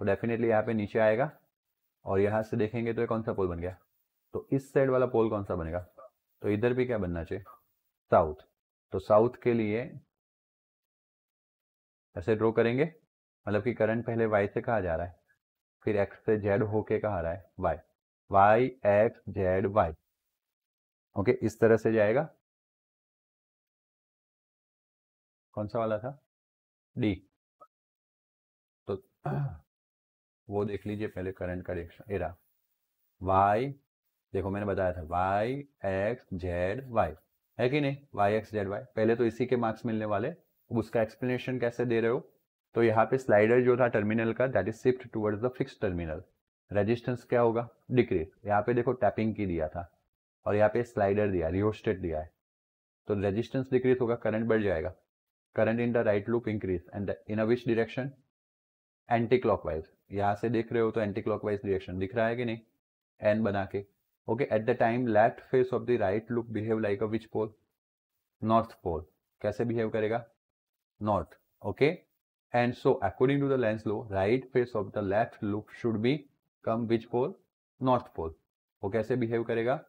A: तो डेफिनेटली यहाँ पे नीचे आएगा और यहाँ से देखेंगे तो ये कौन सा पोल बन गया, तो इस साइड वाला पोल कौन सा बनेगा, तो इधर भी क्या बनना चाहिए, साउथ। तो साउथ के लिए ऐसे ड्रॉ करेंगे, मतलब कि करंट पहले वाई से कहा जा रहा है, फिर एक्स से जेड होके कहा रहा है Y, Y X Z Y, okay, इस तरह से जाएगा। कौन सा वाला था, डी, तो वो देख लीजिए पहले, करंट का डायरेक्शन एरा वाई, देखो मैंने बताया था वाई एक्स जेड वाई, है कि नहीं, वाई एक्स जेड वाई, पहले तो इसी के मार्क्स मिलने वाले, उसका एक्सप्लेनेशन कैसे दे रहे हो, तो यहाँ पे स्लाइडर जो था टर्मिनल का, that is shift towards the fix terminal, resistance क्या होगा, डिक्रीज, यहाँ पे देखो टैपिंग की दिया था और यहाँ पे स्लाइडर दिया, रियोस्टेट दिया है, तो रेजिस्टेंस डिक्रीज होगा, करंट बढ़ जाएगा, current in the right loop increase and in a which direction, anti clockwise, यहाँ से देख रहे हो तो एंटी क्लॉकवाइज डायरेक्शन दिख रहा है कि नहीं, एन बना के, okay, at the time left face of the right loop behave like a which pole, north pole, कैसे बिहेव करेगा, north, okay, and so according to the Lenz law right face of the left loop should become which pole, north pole, वो कैसे behave करेगा,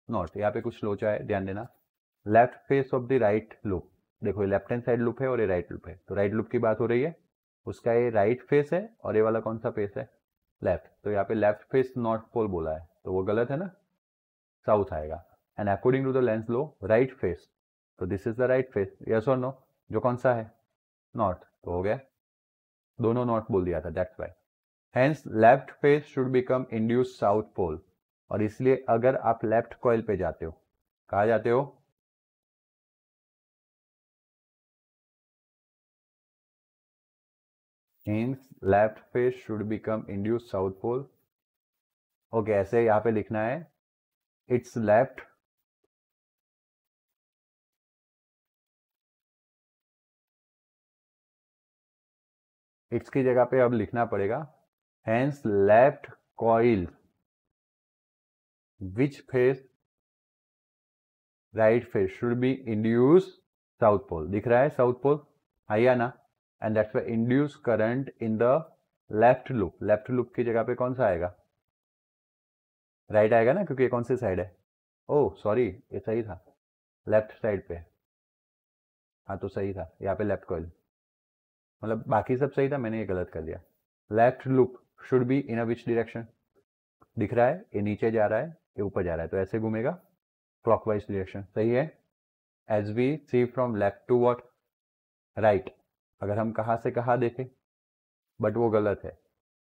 A: north, यहाँ पे कुछ लोचा है ध्यान देना, left face of the right loop, देखो ये लेफ्ट हैंड साइड लूप है और ये राइट लूप है, तो राइट लूप की बात हो रही है, उसका ये राइट फेस है और ये वाला कौन सा फेस है, लेफ्ट, तो यहाँ पे लेफ्ट फेस नॉर्थ पोल बोला है, तो वो गलत है ना, साउथ आएगा, and according to the Lenz law right face, तो this is the right face, yes और नो, जो कौन सा है, नॉर्थ, तो हो गया, दोनों नॉर्थ बोल दिया था, that's why, hence left face should become induce south pole, और इसलिए अगर आप लेफ्ट कॉइल पे जाते हो, कहा जाते हो, hence left face should become induced south pole, okay, ऐसे यहाँ पे लिखना है, इट्स लेफ्ट इट्स की जगह पे अब लिखना पड़ेगा, hence left coil which face right face should be induce south pole, दिख रहा है साउथ पोल, आइया ना, and that's why induce current in the left loop, left loop की जगह पे कौन सा आएगा, राइट आएगा ना, क्योंकि ये कौन सी साइड है, ओह सॉरी ये सही था, लेफ्ट साइड पे, हाँ तो सही था, यहाँ पे लेफ्ट कॉइल, मतलब बाकी सब सही था, मैंने ये गलत कर दिया, left loop should be in a which direction, दिख रहा है ये नीचे जा रहा है, ये ऊपर जा रहा है, तो ऐसे घूमेगा, क्लॉकवाइज डायरेक्शन, सही है, as we see from left to what, right, अगर हम कहाँ से कहाँ देखें, बट वो गलत है,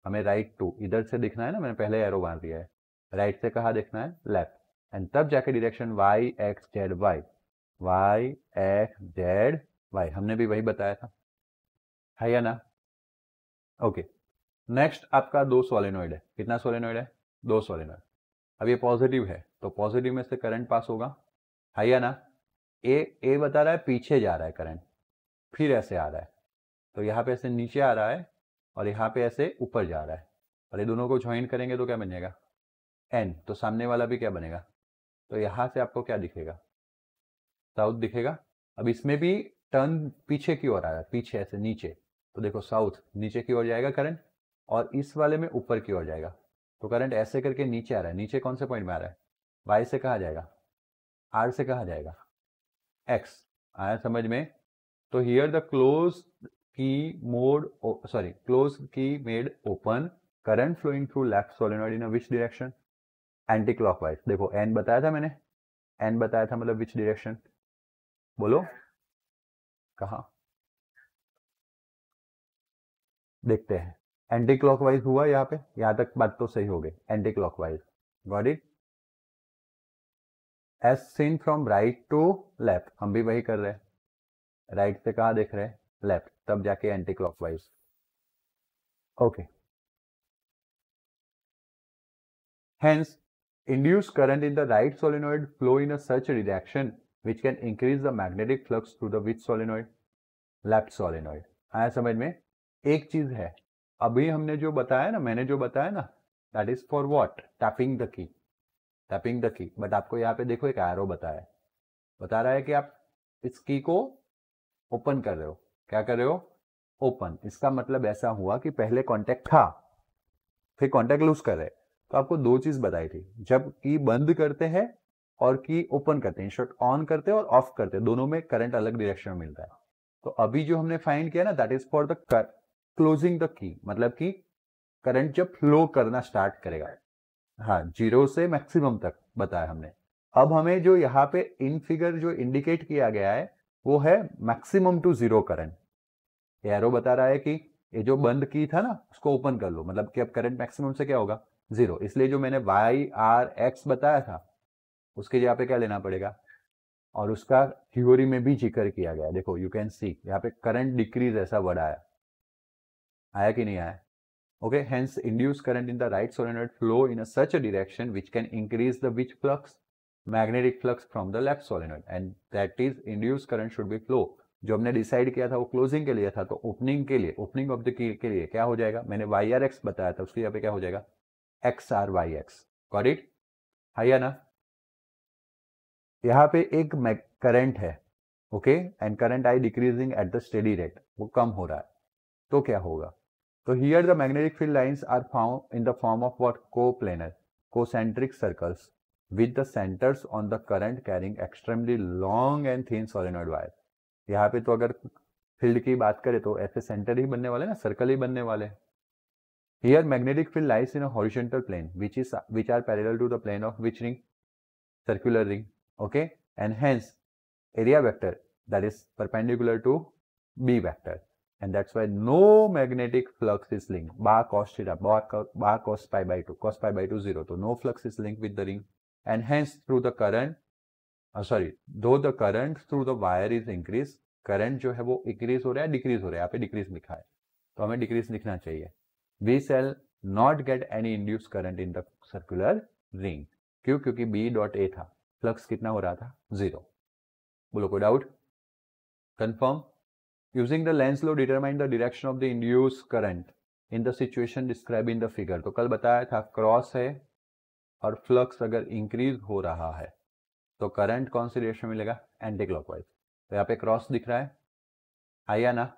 A: हमें राइट टू इधर से दिखना है ना, मैंने पहले एरो मार दिया है, राइट से कहाँ देखना है, लेफ्ट, एंड तब जाके direction Y X Z Y, Y X Z Y, हमने भी वही बताया था, है या ना, ओके, नेक्स्ट आपका दो सोलेनोइड है, कितना सोलेनोइड है, दो सोलेनोइड, अब ये पॉजिटिव है तो पॉजिटिव में से करंट पास होगा, है या ना, ए बता रहा है पीछे जा रहा है करंट, फिर ऐसे आ रहा है, तो यहाँ पे ऐसे नीचे आ रहा है और यहाँ पे ऐसे ऊपर जा रहा है, और ये दोनों को ज्वाइन करेंगे तो क्या बनेगा, एन, तो सामने वाला भी क्या बनेगा, तो यहाँ से आपको क्या दिखेगा, साउथ दिखेगा, अब इसमें भी टर्न पीछे की ओर आ रहा है, पीछे ऐसे नीचे, तो देखो साउथ नीचे की ओर जाएगा करंट, और इस वाले में ऊपर की ओर जाएगा, तो करंट ऐसे करके नीचे आ रहा है, नीचे कौन से पॉइंट में आ रहा है, वाई से कहा जाएगा, आर से कहा जाएगा, एक्स, आया समझ में, तो here the close key mode, sorry close key made open, current flowing through left solenoid in which direction, anti clockwise, देखो एन बताया था मैंने, एन बताया था मतलब विच डायरेक्शन, बोलो कहा, देखते हैं, एंटी क्लॉकवाइज हुआ यहाँ पे, यहाँ तक बात तो सही हो गई, anti clockwise, got it, as seen from right to left, हम भी वही कर रहे हैं, राइट से कहा देख रहे हैं, लेफ्ट, तब जाके anti clockwise, okay, hence induced current in the right solenoid flow in a such direction which can increase the magnetic flux through the which solenoid, left solenoid, आया समझ में, एक चीज है, अभी हमने जो बताया ना, मैंने जो बताया ना, that is for what, tapping the key, tapping the key. But आपको यहाँ पे देखो एक एरो बता रहा है कि आप इस की को ओपन कर रहे हो। क्या कर रहे हो? ओपन। इसका मतलब ऐसा हुआ कि पहले कॉन्टेक्ट था, फिर कॉन्टेक्ट लूज कर रहे। तो आपको दो चीज बताई थी, जब की बंद करते हैं और की ओपन करते हैं, शॉट ऑन करते हैं और ऑफ करते हैं, दोनों में करंट अलग डायरेक्शन में मिलता है। तो अभी जो हमने फाइंड किया ना, that is for the closing the key, मतलब कि करंट जब फ्लो करना स्टार्ट करेगा। हाँ, 0 से मैक्सिमम तक बताया हमने। अब हमें जो यहाँ पे इन फिगर जो इंडिकेट किया गया है वो है मैक्सिमम टू 0 करंट। एरो बता रहा है कि ये जो बंद की था ना उसको ओपन कर लो, मतलब कि अब करंट मैक्सिमम से क्या होगा? 0। इसलिए जो मैंने Y/R/X बताया था उसके जगह पे क्या लेना पड़ेगा, और उसका थ्योरी में भी जिक्र किया गया। देखो यू कैन सी यहाँ पे करंट डिक्रीज ऐसा वर्ड आया कि नहीं आया? Okay, hence induced current in the right solenoid flow in a such a direction which can increase the which flux? Magnetic flux from the left solenoid, and that is induced current should be flow। जो हमने decide किया था वो closing के लिए था, तो opening के लिए, ओपनिंग ऑफ द की के लिए क्या हो जाएगा? मैंने YR/X बताया था, उसके यहाँ पे क्या हो जाएगा? XR/YX। Got it? है या ना? यहाँ पे एक करंट है, okay, and current I decreasing at the steady rate, वो कम हो रहा है, तो क्या होगा? So here the magnetic field lines are found in the form of what? Coplanar, concentric circles with the centers on the current carrying extremely long and thin solenoid wire। यहाँ पे तो अगर फील्ड की बात करें तो ऐसे सेंटर ही बनने वाले ना, सर्कल ही बनने वाले। Here magnetic field lies in a horizontal plane which are parallel to the plane of which ring? Circular ring, okay, and hence area vector that is perpendicular to B vector, and that's why no magnetic flux is linked bar cos theta, bar cos pi by 2, cos pi by 2 0, so no flux is linked with the ring, and hence through the current though the current through the wire is increased, current जो है वो increase हो रहा है, decrease हो रहा है, यहाँ पे decrease लिखा है तो हमें decrease लिखना चाहिए। we shall not get any induced current in the circular ring। क्यों? क्योंकि B डॉट A था, फ्लक्स कितना हो रहा था? 0। बोलो कोई doubt? Confirm? Using the Lenz law determine the direction of the induced current in the situation described in the figure। तो कल बताया था क्रॉस है और फ्लक्स अगर इंक्रीज हो रहा है तो करंट कौन सी डायरेक्शन में मिलेगा? Anti clockwise. तो यहाँ पे क्रॉस दिख रहा है, आया ना?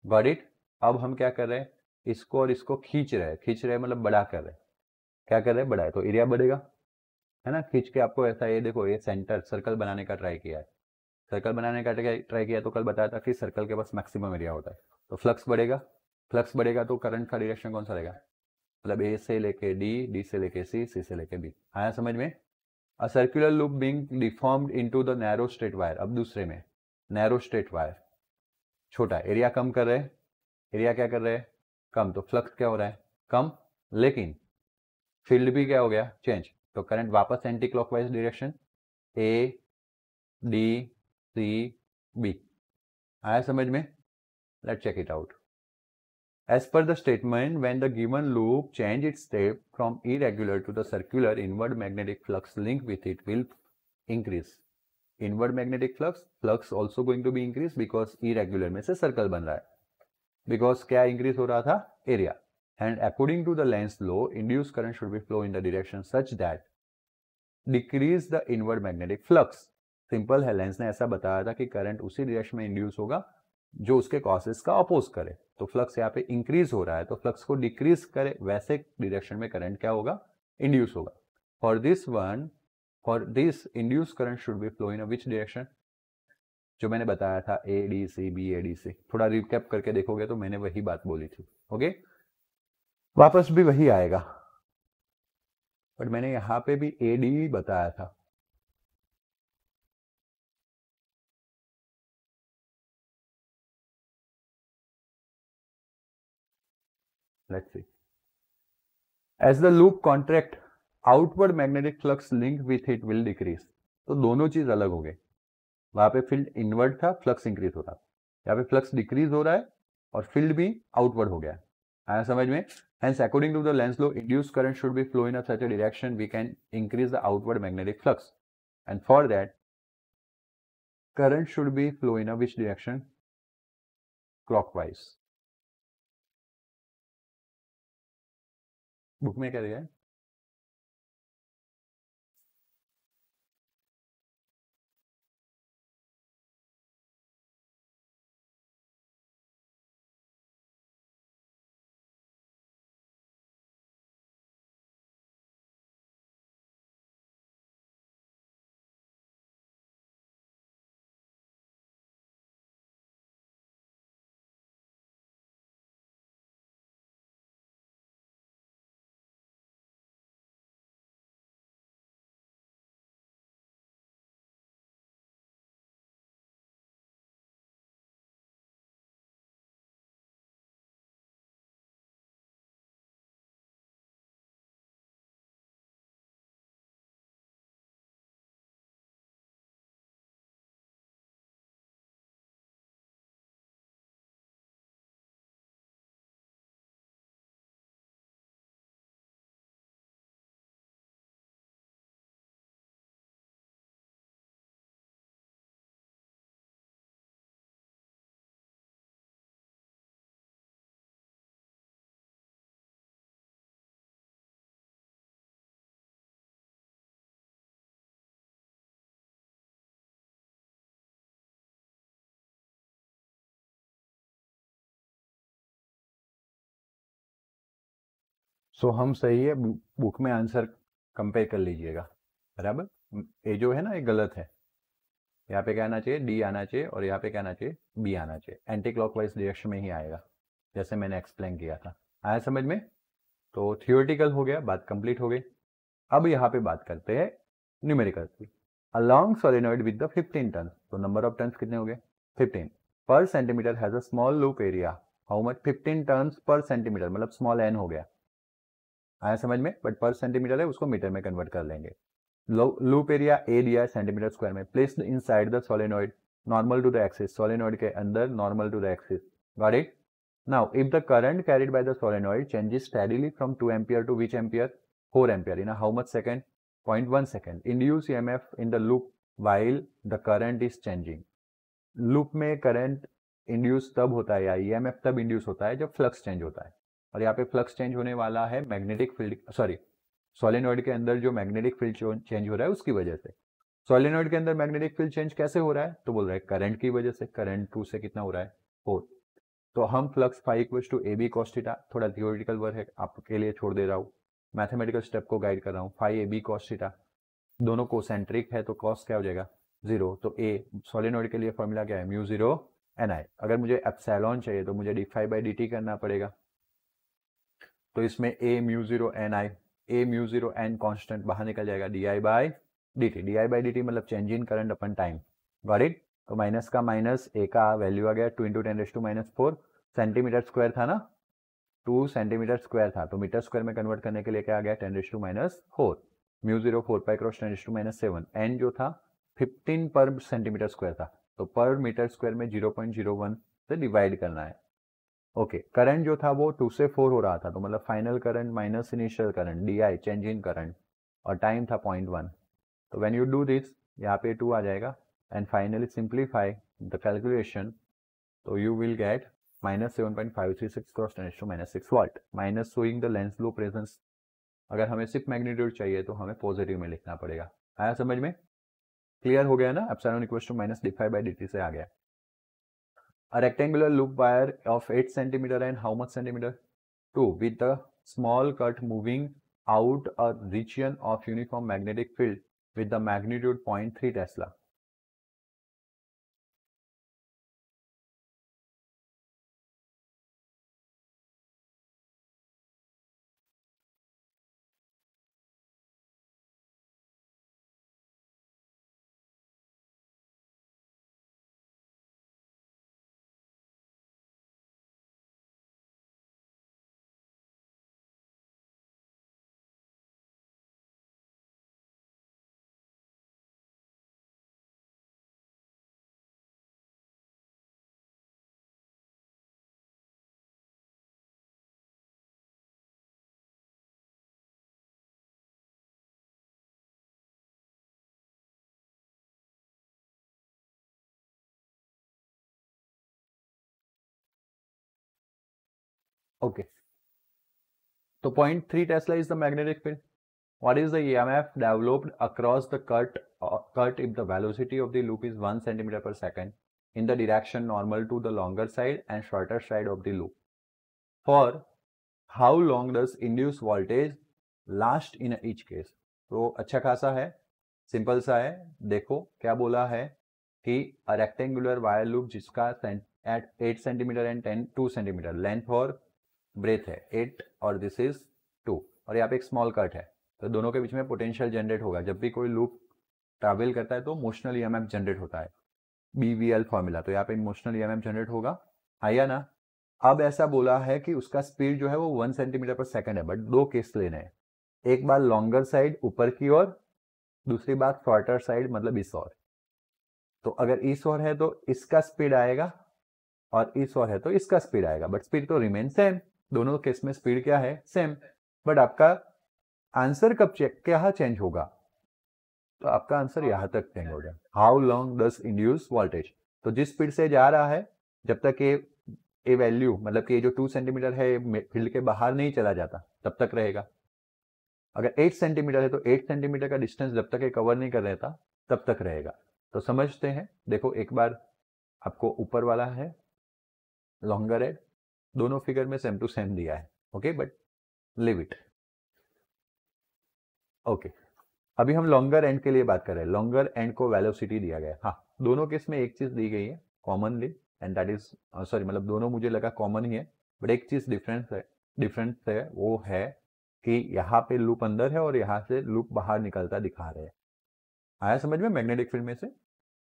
A: Got it? अब हम क्या कर रहे हैं, इसको और इसको खींच रहे हैं मतलब बड़ा कर रहे हैं। क्या कर रहे हैं? बड़ा है, तो एरिया बढ़ेगा, है ना? खींच के आपको ऐसा, ये देखो, ये सेंटर सर्कल बनाने का ट्राई किया है, सर्कल बनाने का ट्राई किया तो कल बताया था कि सर्कल के पास मैक्सिमम एरिया होता है, तो फ्लक्स बढ़ेगा, फ्लक्स बढ़ेगा तो करंट का डायरेक्शन कौन सा रहेगा? मतलब ए से लेके डी, डी से लेके सी, सी से लेके बी। आया समझ में? A circular loop being deformed into the narrow straight wire. अब दूसरे में नैरो स्ट्रेट वायर, छोटा एरिया कम कर रहे हैं, एरिया क्या कर रहे हैं? कम, तो फ्लक्स क्या हो रहा है? कम, लेकिन फील्ड भी क्या हो गया? चेंज। तो करंट वापस anti clockwise direction, A D C B. आया समझ में? Let's check it out. As per the statement, when the given loop change its state from irregular to the circular, inward magnetic flux linked with it will increase। Inward magnetic flux also going to be increased because irregular में से circle बन रहा है, because क्या increase हो रहा था? area। And according to the Lenz law, induced current should be flow in the direction such that decrease the inward magnetic flux। Simple है, लेंस ने ऐसा बताया था कि करंट उसी डायरेक्शन में इंड्यूस होगा जो उसके कॉसेस का अपोज करे। तो फ्लक्स यहाँ पे इंक्रीज हो रहा है, तो फ्लक्स को डिक्रीज करे वैसे डायरेक्शन में करंट क्या होगा? इंड्यूस होगा। For this induce current should be flow in which direction? जो मैंने बताया था A D C, B A D C, थोड़ा रिकैप करके देखोगे तो मैंने वही बात बोली थी। ओके, वापस भी वही आएगा, बट मैंने यहाँ पे भी ए डी बताया था। Let's see. As the loop contract, outward magnetic flux linked with it will decrease। तो दोनों चीज अलग हो गए, वहां पे फील्ड इनवर्ड था, फ्लक्स इंक्रीज हो रहा, यहाँ पे फ्लक्स डिक्रीज हो रहा है और फील्ड भी आउटवर्ड हो गया। आया समझ में? Hence, according to the Lenz law, induced current should be flow in a such a direction we can increase the outward magnetic flux, and for that, current should be flow in a which direction? Clockwise। Book में क्या दिया है? सो हम सही है, book में answer compare कर लीजिएगा, बराबर। ये जो है ना ये गलत है, यहाँ पे क्या आना चाहिए, डी आना चाहिए, और यहाँ पे क्या आना चाहिए, बी आना चाहिए। एंटी क्लॉकवाइज डायरेक्शन में ही आएगा, जैसे मैंने एक्सप्लेन किया था। आया समझ में? तो थियोरेटिकल हो गया, बात कंप्लीट हो गई। अब यहाँ पे बात करते हैं न्यूमेरिकल की। A long solenoid with the 15 turns, तो नंबर ऑफ टर्न्स कितने हो गए, 15 पर centimetre has a small loop area, how much, 15 turns per centimetre, मतलब स्मॉल एन हो गया। आया समझ में? बट पर सेंटीमीटर है, उसको मीटर में कन्वर्ट कर लेंगे। लूप एरिया ए दिया है सेंटीमीटर स्क्वायर में, placed inside the solenoid, normal to the axis, solenoid के अंदर normal to the axis, got it. Now, if the current carried by the solenoid changes steadily from 2 ampere to which ampere? 4 ampere in a how much second? 0.1 second. Induce EMF in the loop while the current is changing. Loop में current induce तब होता है या EMF तब induce होता है जब flux change होता है। और यहाँ पे फ्लक्स चेंज होने वाला है मैग्नेटिक फील्ड, सॉरी, सोलेनॉइड के अंदर जो मैग्नेटिक फील्ड चेंज हो रहा है उसकी वजह से। सोलेनॉइड के अंदर मैग्नेटिक फील्ड चेंज कैसे हो रहा है? तो बोल रहा है करंट की वजह से। करंट 2 से कितना हो रहा है, 4। तो हम flux phi equal to A B cos theta, थोड़ा थियोरिटिकल वर्क है आपके लिए छोड़ दे रहा हूँ, मैथमेटिकल स्टेप को गाइड कर रहा हूँ। Phi A B cos theta, दोनों कोसेंट्रिक है तो कॉस क्या हो जाएगा, 0। तो ए सोलेनॉइड के लिए फॉर्मूला क्या है, म्यू 0 एन आई। अगर मुझे एप्सिलॉन चाहिए तो मुझे D phi by D T करना पड़ेगा। तो इसमें A mu 0 N I, A mu 0 N constant बाहर निकल जाएगा, D I by D T. D I by D T मतलब change in current upon time, got it. तो माइनस का माइनस, ए का वैल्यू आ गया 2 इंटू 10⁻⁻⁴ सेंटीमीटर स्क्वायर था ना, 2 सेंटीमीटर स्क्वायर था, तो मीटर स्क्वायर में कन्वर्ट करने के लिए क्या आ गया, 10⁻⁴। म्यू 0 4 पाई क्रॉस 10⁻⁷। एन जो था 15 पर सेंटीमीटर स्क्वायर था, तो पर मीटर स्क्वायर में 0.01 से डिवाइड करना है। ओके, करंट जो था वो 2 से 4 हो रहा था, तो मतलब final current minus initial current, D I change in current, और टाइम था 0.1। तो व्हेन यू डू दिस, यहाँ पे 2 आ जाएगा, and finally simplify the calculation, तो you will get -7.536 cross 10⁻⁶ watt, minus showing the Lenz law presence. अगर हमें सिर्फ मैग्नीट्यूड चाहिए तो हमें पॉजिटिव में लिखना पड़ेगा। आया समझ में? क्लियर हो गया ना? Epsilon equal to minus D phi by D T से आ गया। A rectangular loop wire of 8 centimeter and how much centimeter? 2, with a small cut moving out a region of uniform magnetic field with the magnitude 0.3 Tesla. Okay. तो 0.3 Tesla is the magnetic field. What is the EMF developed across the cut if the velocity of the loop is 1 centimeter per second in the direction normal to the longer side and shorter side of the loop? For how long does induced voltage last in each case? तो अच्छा खासा है, simple सा है. देखो क्या बोला है कि a rectangular wire loop जिसका at 8 centimeter and 2 centimeter length और breadth है 8 और this is 2 और यहाँ पे एक small cut है, तो दोनों के बीच में पोटेंशियल जनरेट होगा. जब भी कोई लूप ट्रैवल करता है तो मोशनल ईएमएफ जनरेट होता है, बीवीएल फॉर्मूला. तो यहाँ पे मोशनल ईएमएफ जनरेट होगा, आया ना. अब ऐसा बोला है कि उसका स्पीड जो है वो 1 सेंटीमीटर पर सेकंड है, बट दो केस लेने हैं. एक बार लॉन्गर साइड ऊपर की ओर, दूसरी बात शॉर्टर साइड मतलब इस ओर. तो अगर इस ओर है तो इसका स्पीड आएगा और इस ओर है तो इसका स्पीड आएगा, बट स्पीड तो रिमेन सेम. दोनों केस में स्पीड क्या है, सेम. बट आपका आंसर कब क्या चेंज होगा, तो आपका आंसर यहां तक चेंज हो जाए. How long does induce voltage. तो जिस स्पीड से जा रहा है जब तक ये वैल्यू मतलब कि जो 2 सेंटीमीटर है फील्ड के बाहर नहीं चला जाता तब तक रहेगा. अगर 8 सेंटीमीटर है तो 8 सेंटीमीटर का डिस्टेंस जब तक ये कवर नहीं कर रहता तब तक रहेगा. तो समझते हैं. देखो एक बार आपको ऊपर वाला है लॉन्गर है, दोनों फिगर में सेम टू सेम दिया है. Okay, but live it. Okay, अभी हम लॉन्गर एंड के लिए बात कर रहे हैं. लॉन्गर एंड को वेलोसिटी दिया गया. हाँ, दोनों केस में एक चीज दी गई है commonly, and that is sorry मतलब दोनों मुझे लगा कॉमन ही है, बट एक चीज डिफरेंस है वो है कि यहाँ पे लूप अंदर है और यहाँ से लूप बाहर निकलता दिखा रहे हैं. आया समझ में मैग्नेटिक फील्ड में से.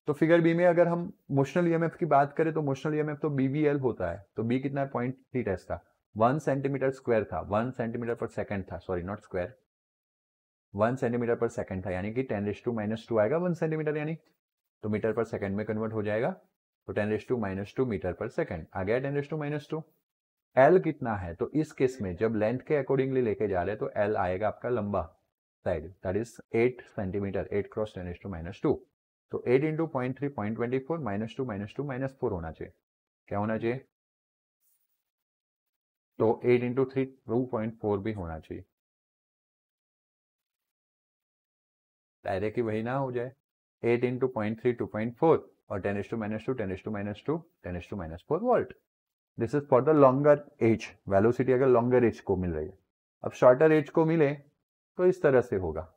A: तो फिगर बी में अगर हम मोशनल ईएमएफ की बात करें तो मोशनल ईएमएफ तो बीवीएल होता है. तो बी कितना है, 0.3 टेस्ला. 1 सेंटीमीटर स्क्वायर था, 1 सेंटीमीटर पर सेकंड था, सॉरी नॉट स्क्वायर, 1 सेंटीमीटर पर सेकंड था, यानी कि 10⁻² आएगा 1 सेंटीमीटर, यानी तो मीटर पर सेकंड में कन्वर्ट हो जाएगा. तो 10⁻² मीटर पर सेकंड आ गया 10⁻². एल कितना है, तो इस केस में जब लेंथ के अकॉर्डिंगली लेके जा रहे हैं तो एल आएगा आपका लंबा side, that is 8 centimetre, 8 cross 10⁻². तो 8 इंटू 0.3 0.24 -2 -2 -4 होना चाहिए. क्या होना चाहिए, तो 8 इंटू 3 2.4 भी होना चाहिए. डायरेक्ट ही वही ना हो जाए. 8 इंटू 0.3 2.4 और 10⁻², 10⁻², 10⁻⁴ volt. This is for the longer edge. Velocity अगर लॉन्गर एज को मिल रही है. अब शॉर्टर एज को मिले तो इस तरह से होगा,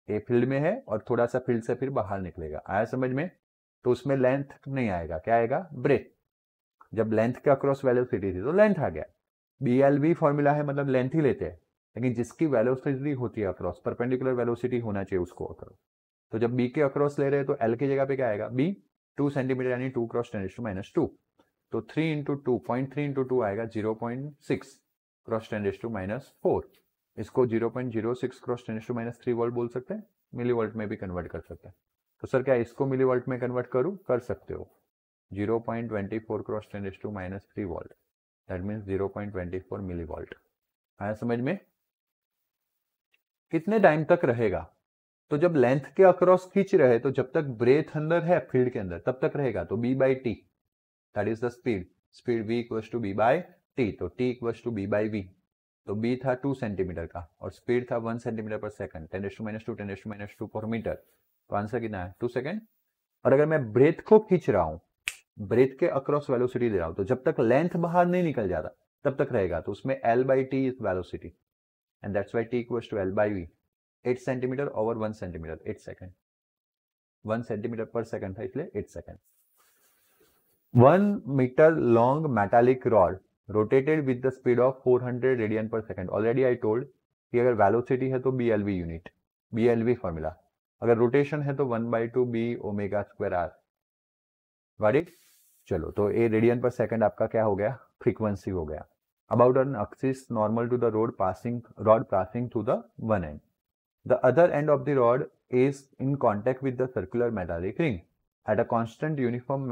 A: ए फील्ड में है और थोड़ा सा फील्ड से फिर बाहर निकलेगा. आया समझ में. तो उसमें लेंथ नहीं आएगा, क्या आएगा, ब्रेथ. जब लेंथ के अक्रॉस वेलोसिटी थी तो लेंथ आ गया. BLV फॉर्मूला है मतलब लेंथ ही लेते हैं, लेकिन जिसकी वेलोसिटी होती है अक्रॉस, परपेंडिकुलर वेलोसिटी होना चाहिए उसको अक्रॉस. तो जब B के अक्रॉस ले रहे हैं तो L की जगह पे क्या आएगा, B 2 सेंटीमीटर यानी 2 क्रॉस 10⁻². तो 3 इंटू 2 0.3 इंटू 2 आएगा 0.6 क्रॉस 10⁻⁴. इसको 0.06 क्रॉस 10⁻³ वोल्ट बोल सकते हैं, मिली वोल्ट में भी कन्वर्ट कर सकते हैं. तो सर क्या इसको मिली वोल्ट में कन्वर्ट करूं, कर सकते हो. 0.24 cross 10⁻³ volt, that means 0.24 milli volt. आया समझ में. कितने टाइम तक रहेगा, तो जब लेंथ के अक्रॉस खींच रहे तो जब तक ब्रेथ अंदर है फील्ड के अंदर तब तक रहेगा. तो B/T that is the speed. Speed V equals to B/T. तो T इक्वल्स टू B/V. तो B था 2 सेंटीमीटर का और स्पीड था 1 सेंटीमीटर पर सेकंड, 10⁻², 10⁻² पर मीटर. तो आंसर कितना है, 2 सेकंड. और अगर मैं ब्रेथ को खींच रहा हूं, ब्रेथ के अक्रॉस वेलोसिटी दे रहा हूं, तो जब तक लेंथ बाहर नहीं निकल जाता तब तक रहेगा. तो उसमें L/T is velocity and that's why T equals to L/V. 8 centimetre over 1 centimetre, 8 second. 1 centimetre पर सेकंड था इसलिए 8 second. 1 metre long metallic rod rotated with the speed of 400 radian पर सेकंड. ऑलरेडी आई टोल्ड कि अगर velocity है तो BLV unit, BLV formula. अगर rotation है तो 1/2 B ω² R. Got it. चलो, तो ए रेडियन पर सेकंड आपका क्या हो गया, फ्रीक्वेंसी हो गया. About an axis normal to the rod passing through the one end. The other end of the rod is in contact with the circular metallic ring at a constant uniform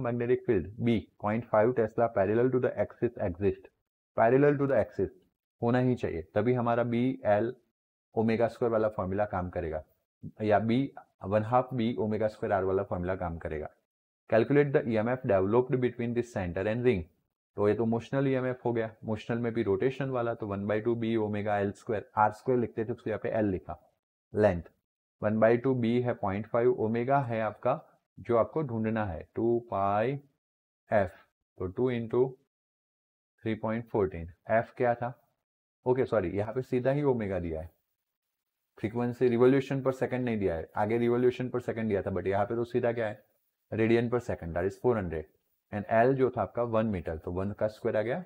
A: magnetic field B 0.5 Tesla parallel to the axis exist. Parallel to the axis होना ही चाहिए, तभी हमारा BL ω² वाला formula काम करेगा, या B 1/2 B ω² R वाला formula काम करेगा. Calculate the EMF developed between this center and ring. तो ये तो मोशनल ईएमएफ हो गया, मोशनल में भी रोटेशन वाला, तो 1/2 B omega L square, R square लिखते थे उसको यहाँ पे एल लिखा, लेंथ 1/2 बी है 0.5, ओमेगा है आपका जो आपको ढूंढना है 2 पाई एफ, तो 2 इंटू 3.14, एफ क्या था, ओके सॉरी यहाँ पे सीधा ही ओमेगा दिया है, फ्रीक्वेंसी रिवोल्यूशन पर सेकंड नहीं दिया है, आगे रिवोल्यूशन पर सेकंड दिया था, बट यहाँ पे तो सीधा क्या है रेडियन पर second, that is 400, and L जो था आपका 1 मीटर, तो 1 का स्क्वायर आ गया।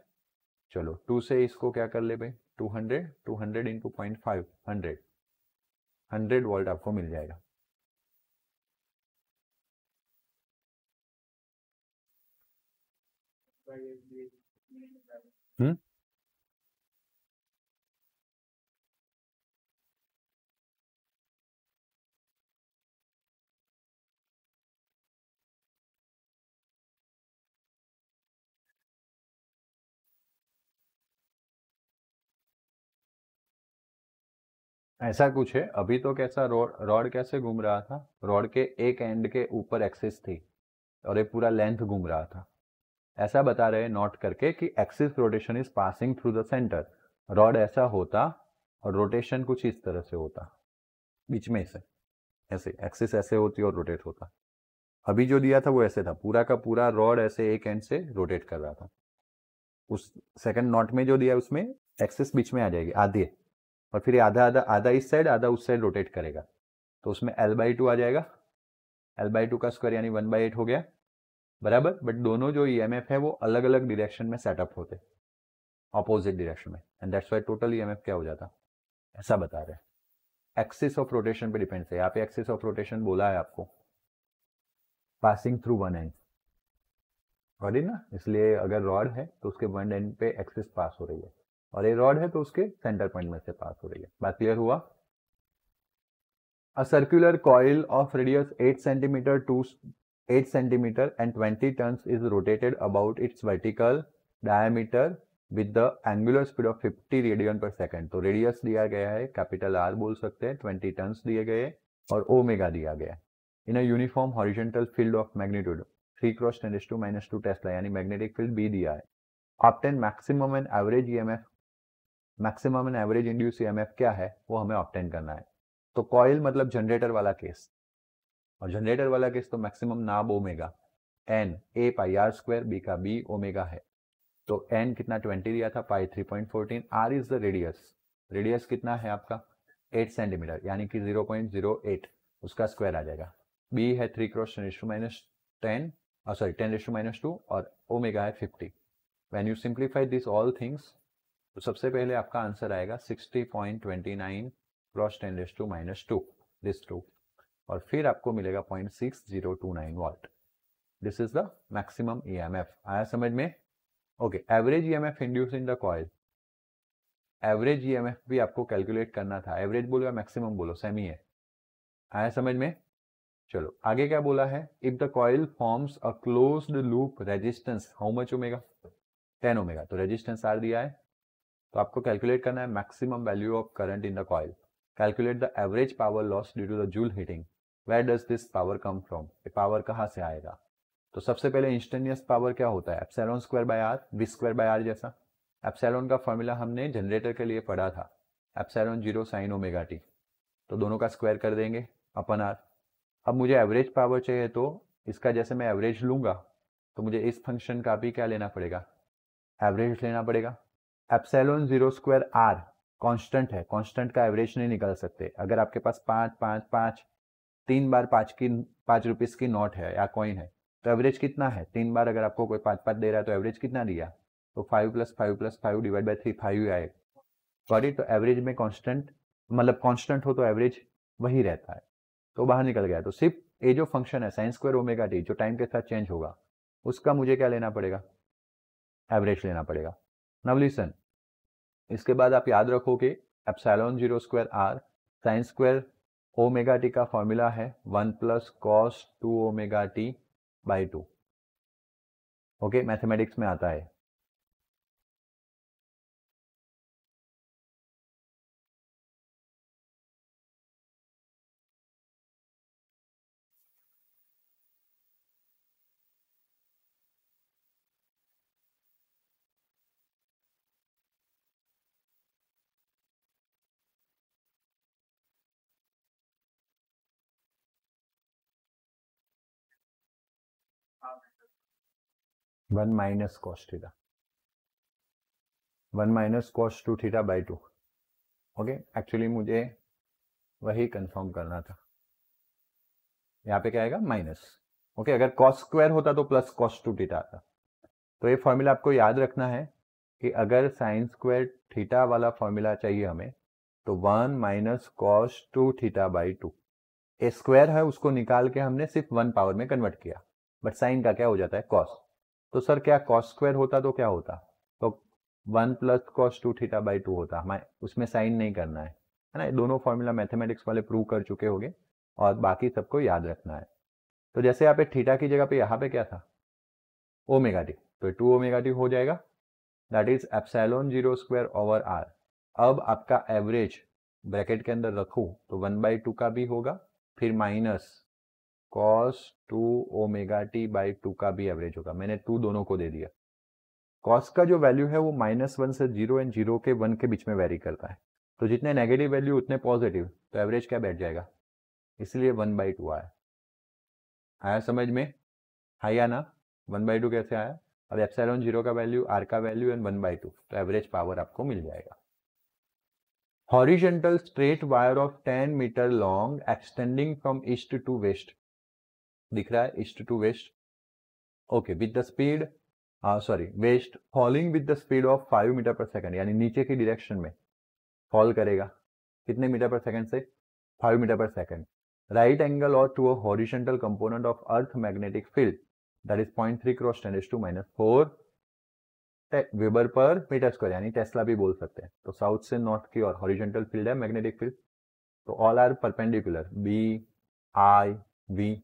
A: चलो 2 से इसको क्या कर ले भाई 200, 200 इंटू 0.5, 100 वोल्ट आपको मिल जाएगा। हम्म, ऐसा कुछ है, अभी तो कैसा रॉड रॉड कैसे घूम रहा था, रॉड के एक एंड के ऊपर एक्सिस थी और ये पूरा लेंथ घूम रहा था, ऐसा बता रहे नोट करके कि axis rotation is passing through the centre, rod ऐसा होता और रोटेशन कुछ इस तरह से होता बीच में से, ऐसे एक्सिस ऐसे होती और रोटेट होता। अभी जो दिया था वो ऐसे था, पूरा का पूरा रॉड ऐसे एक एंड से रोटेट कर रहा था, उस सेकंड नोट में जो दिया उसमें एक्सिस बीच में आ जाएगी आधी, और फिर आधा आधा आधा इस साइड आधा उस साइड रोटेट करेगा, तो उसमें L/2 आ जाएगा, L/2 का स्क्वायर यानी 1/8 हो गया बराबर, बट दोनों जो ईएमएफ है वो अलग अलग डायरेक्शन में सेटअप होते, ऑपोजिट डायरेक्शन में, and that's why total EMF क्या हो जाता, ऐसा बता रहे हैं। एक्सिस ऑफ रोटेशन पे डिपेंड है, यहाँ पे एक्सिस ऑफ रोटेशन बोला है आपको पासिंग थ्रू वन एंड, और ना इसलिए अगर रॉड है तो उसके वन एंड पे एक्सिस पास हो रही है, और ये रॉड है तो उसके सेंटर पॉइंट में से पास हो रही है, बात क्लियर हुआ। A circular coil of radius 8 centimeter to 8 centimeter and 20 tons is rotated about its vertical diameter with the angular speed of 50 radian पर सेकेंड, तो रेडियस दिया गया है कैपिटल आर बोल सकते हैं, 20 टन्स दिए गए और ओमेगा दिया गया है, in a uniform horizontal field of magnitude 3 cross 10⁻² tesla, यानी मैग्नेटिक फील्ड बी दिया है। Obtain maximum and average EMF, maximum and average induce EMF क्या है वो हमें ऑब्टेन करना है। तो कॉइल मतलब जनरेटर वाला केस, और जनरेटर वाला केस तो मैक्सिमम नाब omega, N A pi R square, B का बी ओमेगा है, तो एन कितना 20 दिया था, pi 3.14, R is the radius, radius कितना है आपका 8 सेंटीमीटर यानी कि 0.08, उसका स्क्वायर आ जाएगा, बी है 3 क्रॉस 10⁻10 सॉरी 10⁻², और ओमेगा है 50। When you simplify this all things, तो सबसे पहले आपका आंसर आएगा 60.29 क्रॉस 10⁻², दिस टू, और फिर आपको मिलेगा 0.6029 volt, this is the maximum EMF. आया समझ में? Okay, average EMF induce in the coil, average EMF भी आपको कैलकुलेट करना था, एवरेज बोलो या मैक्सिमम बोलो सेम ही है। आया समझ में? चलो आगे क्या बोला है, if the coil forms a closed loop resistance how much omega 10 omega, तो रेजिस्टेंस आर दिया है, तो आपको कैलकुलेट करना है maximum value of current in the coil, calculate the average power loss due to the joule heating, where does this power come from, ये power कहाँ से आएगा। तो सबसे पहले इंस्टेंटेनियस पावर क्या होता है, epsilon square by R, V square by R जैसा। एप्सिलॉन का फॉर्मूला हमने जनरेटर के लिए पढ़ा था, एप्सिलॉन 0 साइन ओमेगा टी, तो दोनों का स्क्वायर कर देंगे अपन आर। अब मुझे एवरेज पावर चाहिए, तो इसका जैसे मैं एवरेज लूंगा तो मुझे इस फंक्शन का भी क्या लेना पड़ेगा, एवरेज लेना पड़ेगा। एप्सिलॉन 0 स्क्वायर आर कांस्टेंट है, कांस्टेंट का एवरेज नहीं निकाल सकते, अगर आपके पास 5 5 5 3 बार 5 की नोट है या कॉइन है, तो एवरेज कितना है, 3 बार अगर आपको कोई 5 दे रहा है तो एवरेज कितना दिया, तो 5 + 5 + 5 डिवाइड बाई 3 5 ही आएगा, सॉरी, तो एवरेज में कांस्टेंट मतलब कांस्टेंट हो तो एवरेज वही रहता है, तो बाहर निकल गया। तो सिर्फ ये जो फंक्शन है साइन स्क्वायर ओमेगा टी जो टाइम के साथ चेंज होगा, उसका मुझे क्या लेना पड़ेगा, एवरेज लेना पड़ेगा। नाउ लिसन, इसके बाद आप याद रखोगे epsilon 0 square R sine square omega T का फॉर्मूला है 1 + cos 2 omega T by 2, okay, mathematics में आता है। 1 minus cos theta, 1 minus cos 2 theta by 2। Okay, actually मुझे वही कंफर्म करना था। यहाँ पे क्या आएगा? माइनस। ओके, अगर कॉस स्क्वायर होता तो प्लस कॉस 2 थीटा आता। तो ये फॉर्मूला आपको याद रखना है कि अगर साइन स्क्वायर थीटा वाला फॉर्मूला चाहिए हमें, तो 1 minus cos 2 theta by 2। A square है, उसको निकाल के हमने सिर्फ 1 पावर में कन्वर्ट किया, बट साइन का क्या हो जाता है? कॉस। तो सर क्या कॉस स्क्वायर होता तो क्या होता? तो 1 प्लस कॉस 2 थीटा बाई 2 होता। हमें उसमें साइन नहीं करना है ना। दोनों फॉर्मूला मैथमेटिक्स वाले प्रूव कर चुके होंगे और बाकी सबको याद रखना है। तो जैसे यहाँ पे थीटा की जगह पे यहाँ पे क्या था? ओमेगा टी, तो 2 ओमेगा टी हो जाएगा, that is epsilon 0 square over R. अब आपका एवरेज ब्रैकेट के अंदर रखूं तो 1/2 का भी होगा, फिर minus cos 2 omega T by 2 का भी एवरेज होगा। मैंने 2 दोनों को दे दिया। cos का जो वैल्यू है वो -1 से 0 एंड 0 के 1 के बीच में वेरी करता है, तो जितने नेगेटिव वैल्यू उतने पॉजिटिव, तो एवरेज क्या बैठ जाएगा? इसलिए 1/2 आया। आया समझ में? है या ना? 1/2 कैसे आया? अब एप्सिलॉन 0 का वैल्यू, आर का वैल्यू एंड 1/2, तो एवरेज पावर आपको मिल जाएगा। Horizontal straight wire of 10 metre long extending from east to west, दिख रहा है east to west. Okay, with the speed west falling with the speed of 5 metre पर second, यानी नीचे की डायरेक्शन में फॉल करेगा। कितने मीटर पर सेकंड से? 5 मीटर पर सेकंड। राइट एंगल और to a horizontal component of earth magnetic field, that is 0.3 cross 10⁻⁴ weber पर मीटर स्क्वायर, यानी टेस्ला भी बोल सकते हैं। तो साउथ से नॉर्थ की और हॉरिजॉन्टल फील्ड है मैग्नेटिक फील्ड, तो all are perpendicular, B I V.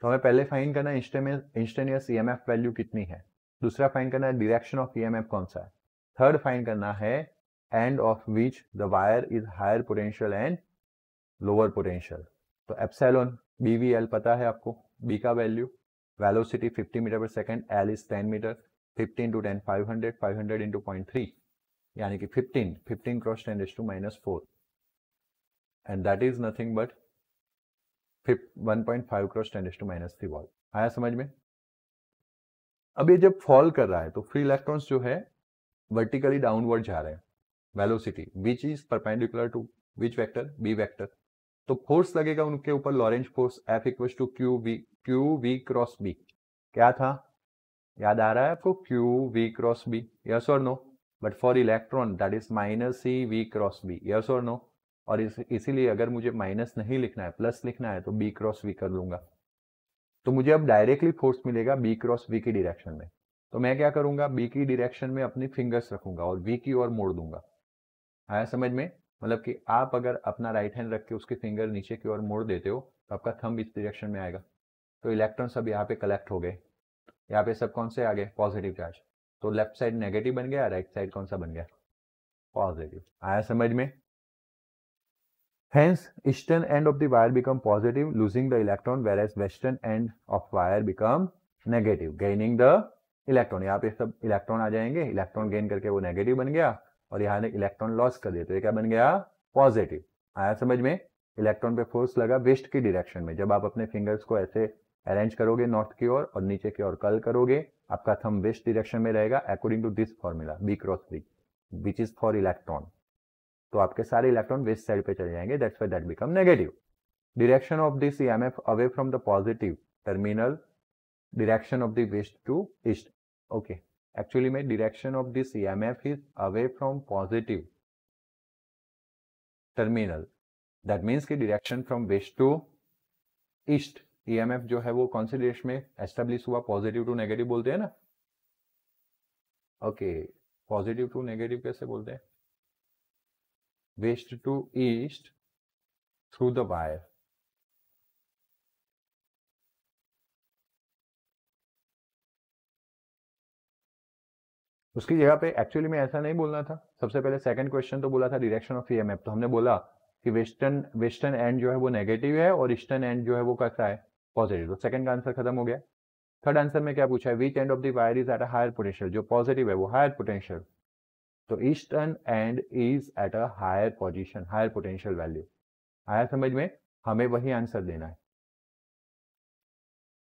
A: तो हमें पहले फाइंड करना है इंस्टेंटेनियस ईएमएफ वैल्यू कितनी है, दूसरा फाइंड करना है डायरेक्शन ऑफ ईएमएफ कौन सा है, थर्ड फाइंड करना है end of which the wire is higher potential end lower potential. तो एप्सिलॉन बीवीएल पता है आपको, बी का वैल्यू, वेलोसिटी 50 मीटर पर सेकंड, एल इज 10 मीटर, 15 × 10 500, 500 × 0.3, यानी कि 15 cross 10⁻⁴, and that is nothing but 1.5 cross 10⁻³ volt. आया समझ में? अब ये जब फॉल कर रहा है तो फ्री इलेक्ट्रॉन्स जो है वर्टिकली डाउनवर्ड जा रहे हैं, velocity which is perpendicular to which vector? B vector. तो फोर्स लगेगा उनके ऊपर, Lorentz force F = QV cross B. क्या था? याद आ रहा है आपको? QV क्रॉस बी, यस और no? But for electron that is -CV cross B, yes और नो? और इसीलिए अगर मुझे माइनस नहीं लिखना है, प्लस लिखना है, तो B क्रॉस V कर लूंगा। तो मुझे अब डायरेक्टली फोर्स मिलेगा B क्रॉस V की डायरेक्शन में। तो मैं क्या करूंगा? B की डायरेक्शन में अपनी फिंगर्स रखूंगा और V की ओर मोड़ दूंगा। आया समझ में? मतलब कि आप अगर अपना राइट हैंड रख के उसके फिंगर नीचे की ओर मोड़ देते हो तो आपका थंब इस डायरेक्शन में आएगा। तो इलेक्ट्रॉन सब यहाँ पे कलेक्ट हो गए, यहाँ पे सब कौन से आ गए? Positive charge. तो लेफ्ट साइड नेगेटिव बन गया, राइट साइड कौन सा बन गया? पॉजिटिव। आया समझ में? Hence, eastern end of the wire become positive, losing the electron, whereas western end of wire become negative, gaining the electron. यहाँ पे सब इलेक्ट्रॉन आ जाएंगे, इलेक्ट्रॉन गेन करके वो नेगेटिव बन गया, और यहाँ ने इलेक्ट्रॉन लॉस कर दिया, तो ये क्या बन गया? पॉजिटिव। आया समझ में? इलेक्ट्रॉन पे फोर्स लगा वेस्ट की डायरेक्शन में। जब आप अपने फिंगर्स को ऐसे अरेंज करोगे नॉर्थ की ओर और नीचे की ओर कर्ल करोगे, आपका थंब वेस्ट डायरेक्शन में रहेगा according to this formula B cross V, which is for electron. तो आपके सारे इलेक्ट्रॉन वेस्ट साइड पे चले जाएंगे, that's why that become negative. Direction of this EMF away from the positive terminal, direction of the west to east. Okay, actually में direction of this EMF is away from positive terminal, that means की direction from west to east. EMF जो है वो कौन से direction में establish हुआ? Positive to negative बोलते हैं ना। ओके, पॉजिटिव टू नेगेटिव कैसे बोलते हैं? West to east through the wire. उसकी जगह पे एक्चुअली में ऐसा नहीं बोलना था। सबसे पहले सेकंड क्वेश्चन तो बोला था डायरेक्शन ऑफ ईएमएफ, तो हमने बोला कि वेस्टर्न एंड जो है वो नेगेटिव है और ईस्टर्न एंड जो है वो कैसा है? पॉजिटिव। तो सेकंड का आंसर खत्म हो गया। थर्ड आंसर में क्या पूछा है? Which end of the wire is at a higher potential, जो पॉजिटिव है वो हायर पोटेंशियल, तो eastern end is at a higher position, higher potential value. आया समझ में? हमें वही आंसर देना है।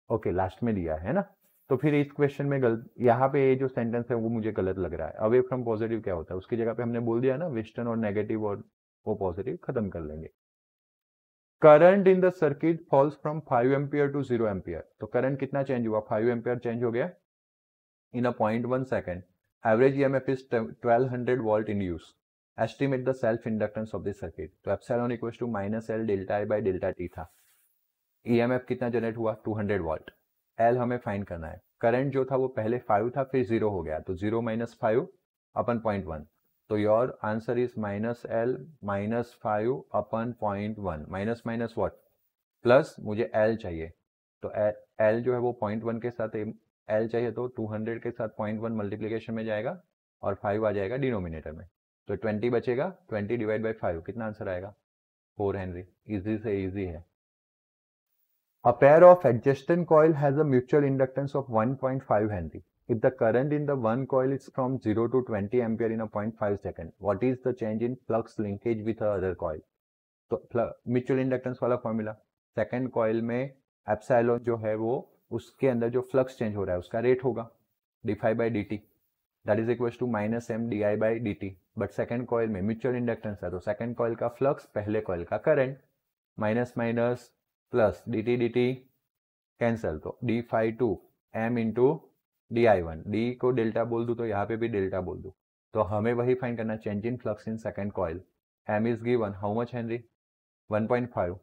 A: ओके, लास्ट में दिया है ना। तो फिर इस क्वेश्चन में यहाँ पे ये जो सेंटेंस है वो मुझे गलत लग रहा है। अवे फ्रॉम पॉजिटिव क्या होता है, उसकी जगह पे हमने बोल दिया ना वेस्टर्न और नेगेटिव और वो पॉजिटिव, खत्म कर लेंगे। Current in the circuit falls from 5 ampere to 0 ampere. तो करंट कितना चेंज हुआ, 5 एम्पियर चेंज हो गया in a 0.1 second. Average EMF is 1200 volt in use. Estimate the self inductance of this circuit. तो epsilon equal to -L delta I by delta T था। EMF कितना generate हुआ, 200 volt. L हमें find करना है। Current जो था वो पहले 5 था फिर 0 हो गया, तो 0 - 5 अपन 0.1। तो your answer is -L -5 upon 0.1। Minus minus what, plus मुझे L चाहिए। तो L जो है वो 0.1 के साथ L चाहिए, तो 200 के साथ 0.1 मल्टीप्लीकेशन में जाएगा और 5 आ जाएगा डिनोमिनेटर में। तो 20 बचेगा, 20 डिवाइड बाई 5 कितना आंसर आएगा, 4 हेनरी। इजी से इजी है। A pair of adjacent coil has a mutual inductance of 1.5 Henry. If the current in the one coil is from 0 to 20 ampere in a 0.5 second, what is the change in flux linkage with the other coil? तो mutual inductance वाला formula, second coil में epsilon जो है वो उसके अंदर जो flux change हो रहा है उसका रेट होगा d5 by dt, that is equal to -M di by dt। But second coil में म्यूचुअल इंडक्टेंस है तो सेकंड कॉइल का फ्लक्स पहले कॉइल का current, minus minus plus dt dt cancel, तो d5 2 m into di1। d को delta बोल दूं तो यहाँ पे भी डेल्टा बोल दूं, तो हमें वही फाइंड करना, change in flux in second coil. m is given how much Henry, 1.5।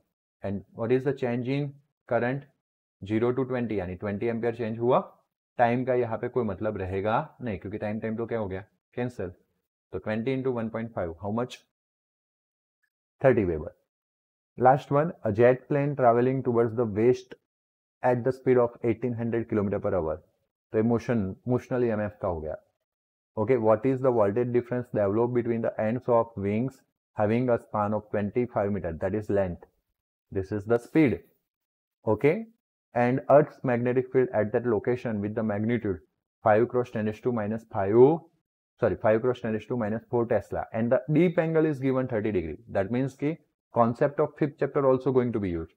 A: And what is the change in current, 0 to 20 यानी 20 एम्पियर चेंज हुआ। टाइम का यहाँ पे कोई मतलब रहेगा नहीं क्योंकि टाइम टाइम तो क्या हो गया, कैंसिल। तो 20 into 1.5 how much, 30 weber. Last one, a jet plane travelling towards the west at the speed of 1800 kilometre पर आवर। तो मोशनल ईएमएफ का हो गया। Okay, what is the voltage difference develop between the ends of wings having a span of 25 meter, that is length. This is the speed. Okay, and Earth's magnetic field at that location with the magnitude 5 cross 10 to minus 5 5 cross 10 to minus 4 Tesla, and the deep angle is given 30 degree. That means कि concept of fifth chapter also going to be used,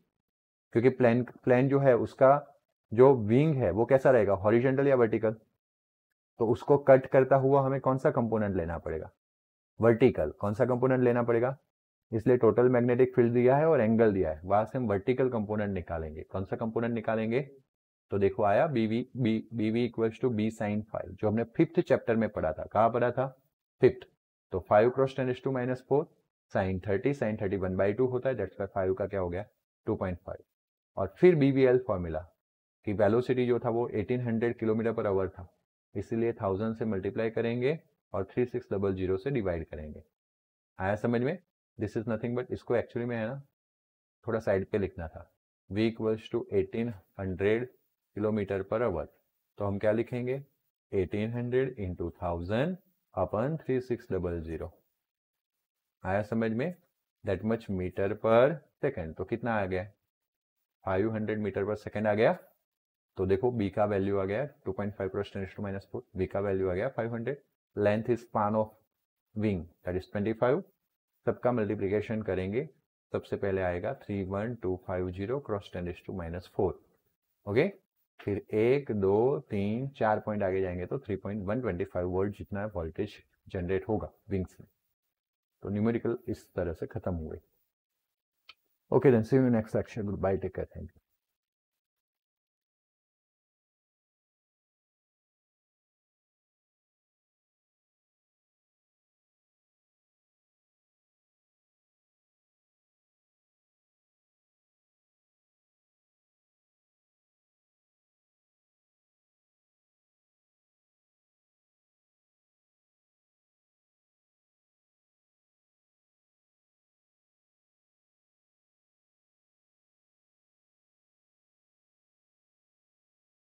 A: क्योंकि plane जो है उसका जो wing है वो कैसा रहेगा, हॉरिजॉन्टल या वर्टिकल। तो उसको कट करता हुआ हमें कौन सा कंपोनेंट लेना पड़ेगा, वर्टिकल। कौन सा कंपोनेंट लेना पड़ेगा, इसलिए टोटल मैग्नेटिक फील्ड दिया है और एंगल दिया है, वहां से हम वर्टिकल कंपोनेंट निकालेंगे। कौन सा कंपोनेंट निकालेंगे, तो देखो आया BV equals to B sin 5, जो हमने फिफ्थ चैप्टर में पढ़ा था। कहाँ पढ़ा था, फिफ्थ। तो 5 क्रॉस 10 to minus 4 sin 30 1/2 होता है, दैट्स वाई 5 का क्या हो गया 2.5। और फिर BVL फॉर्मूला कि वेलोसिटी जो था वो 1800 किलोमीटर पर आवर था, इसीलिए 1000 से मल्टीप्लाई करेंगे और 3600 से डिवाइड करेंगे। आया समझ में, दिस इज नथिंग बट, इसको एक्चुअली में है ना थोड़ा साइड पे लिखना था, V इक्वल्स टू 1800 किलोमीटर पर आवर। तो हम क्या लिखेंगे, 1800 इंटू 1000 अपन 3600। आया समझ में, दैट मच मीटर पर सेकेंड। तो कितना आ गया, 500 मीटर पर सेकेंड आ गया। तो देखो B का वैल्यू आ गया 2.5 क्रॉस 10 to minus 4, B का वैल्यू आ गया 500। Length is span of wing that is 25। सबका मल्टीप्लिकेशन करेंगे, सबसे पहले आएगा 31250 क्रॉस 10 to minus 4। ओके, फिर 1 2 3 4 पॉइंट आगे जाएंगे तो 3.125 वोल्ट जितना वोल्टेज जनरेट होगा विंग्स में। तो न्यूमेरिकल इस तरह से खत्म हुए। Okay then see you next lecture, goodbye, take care, thank you.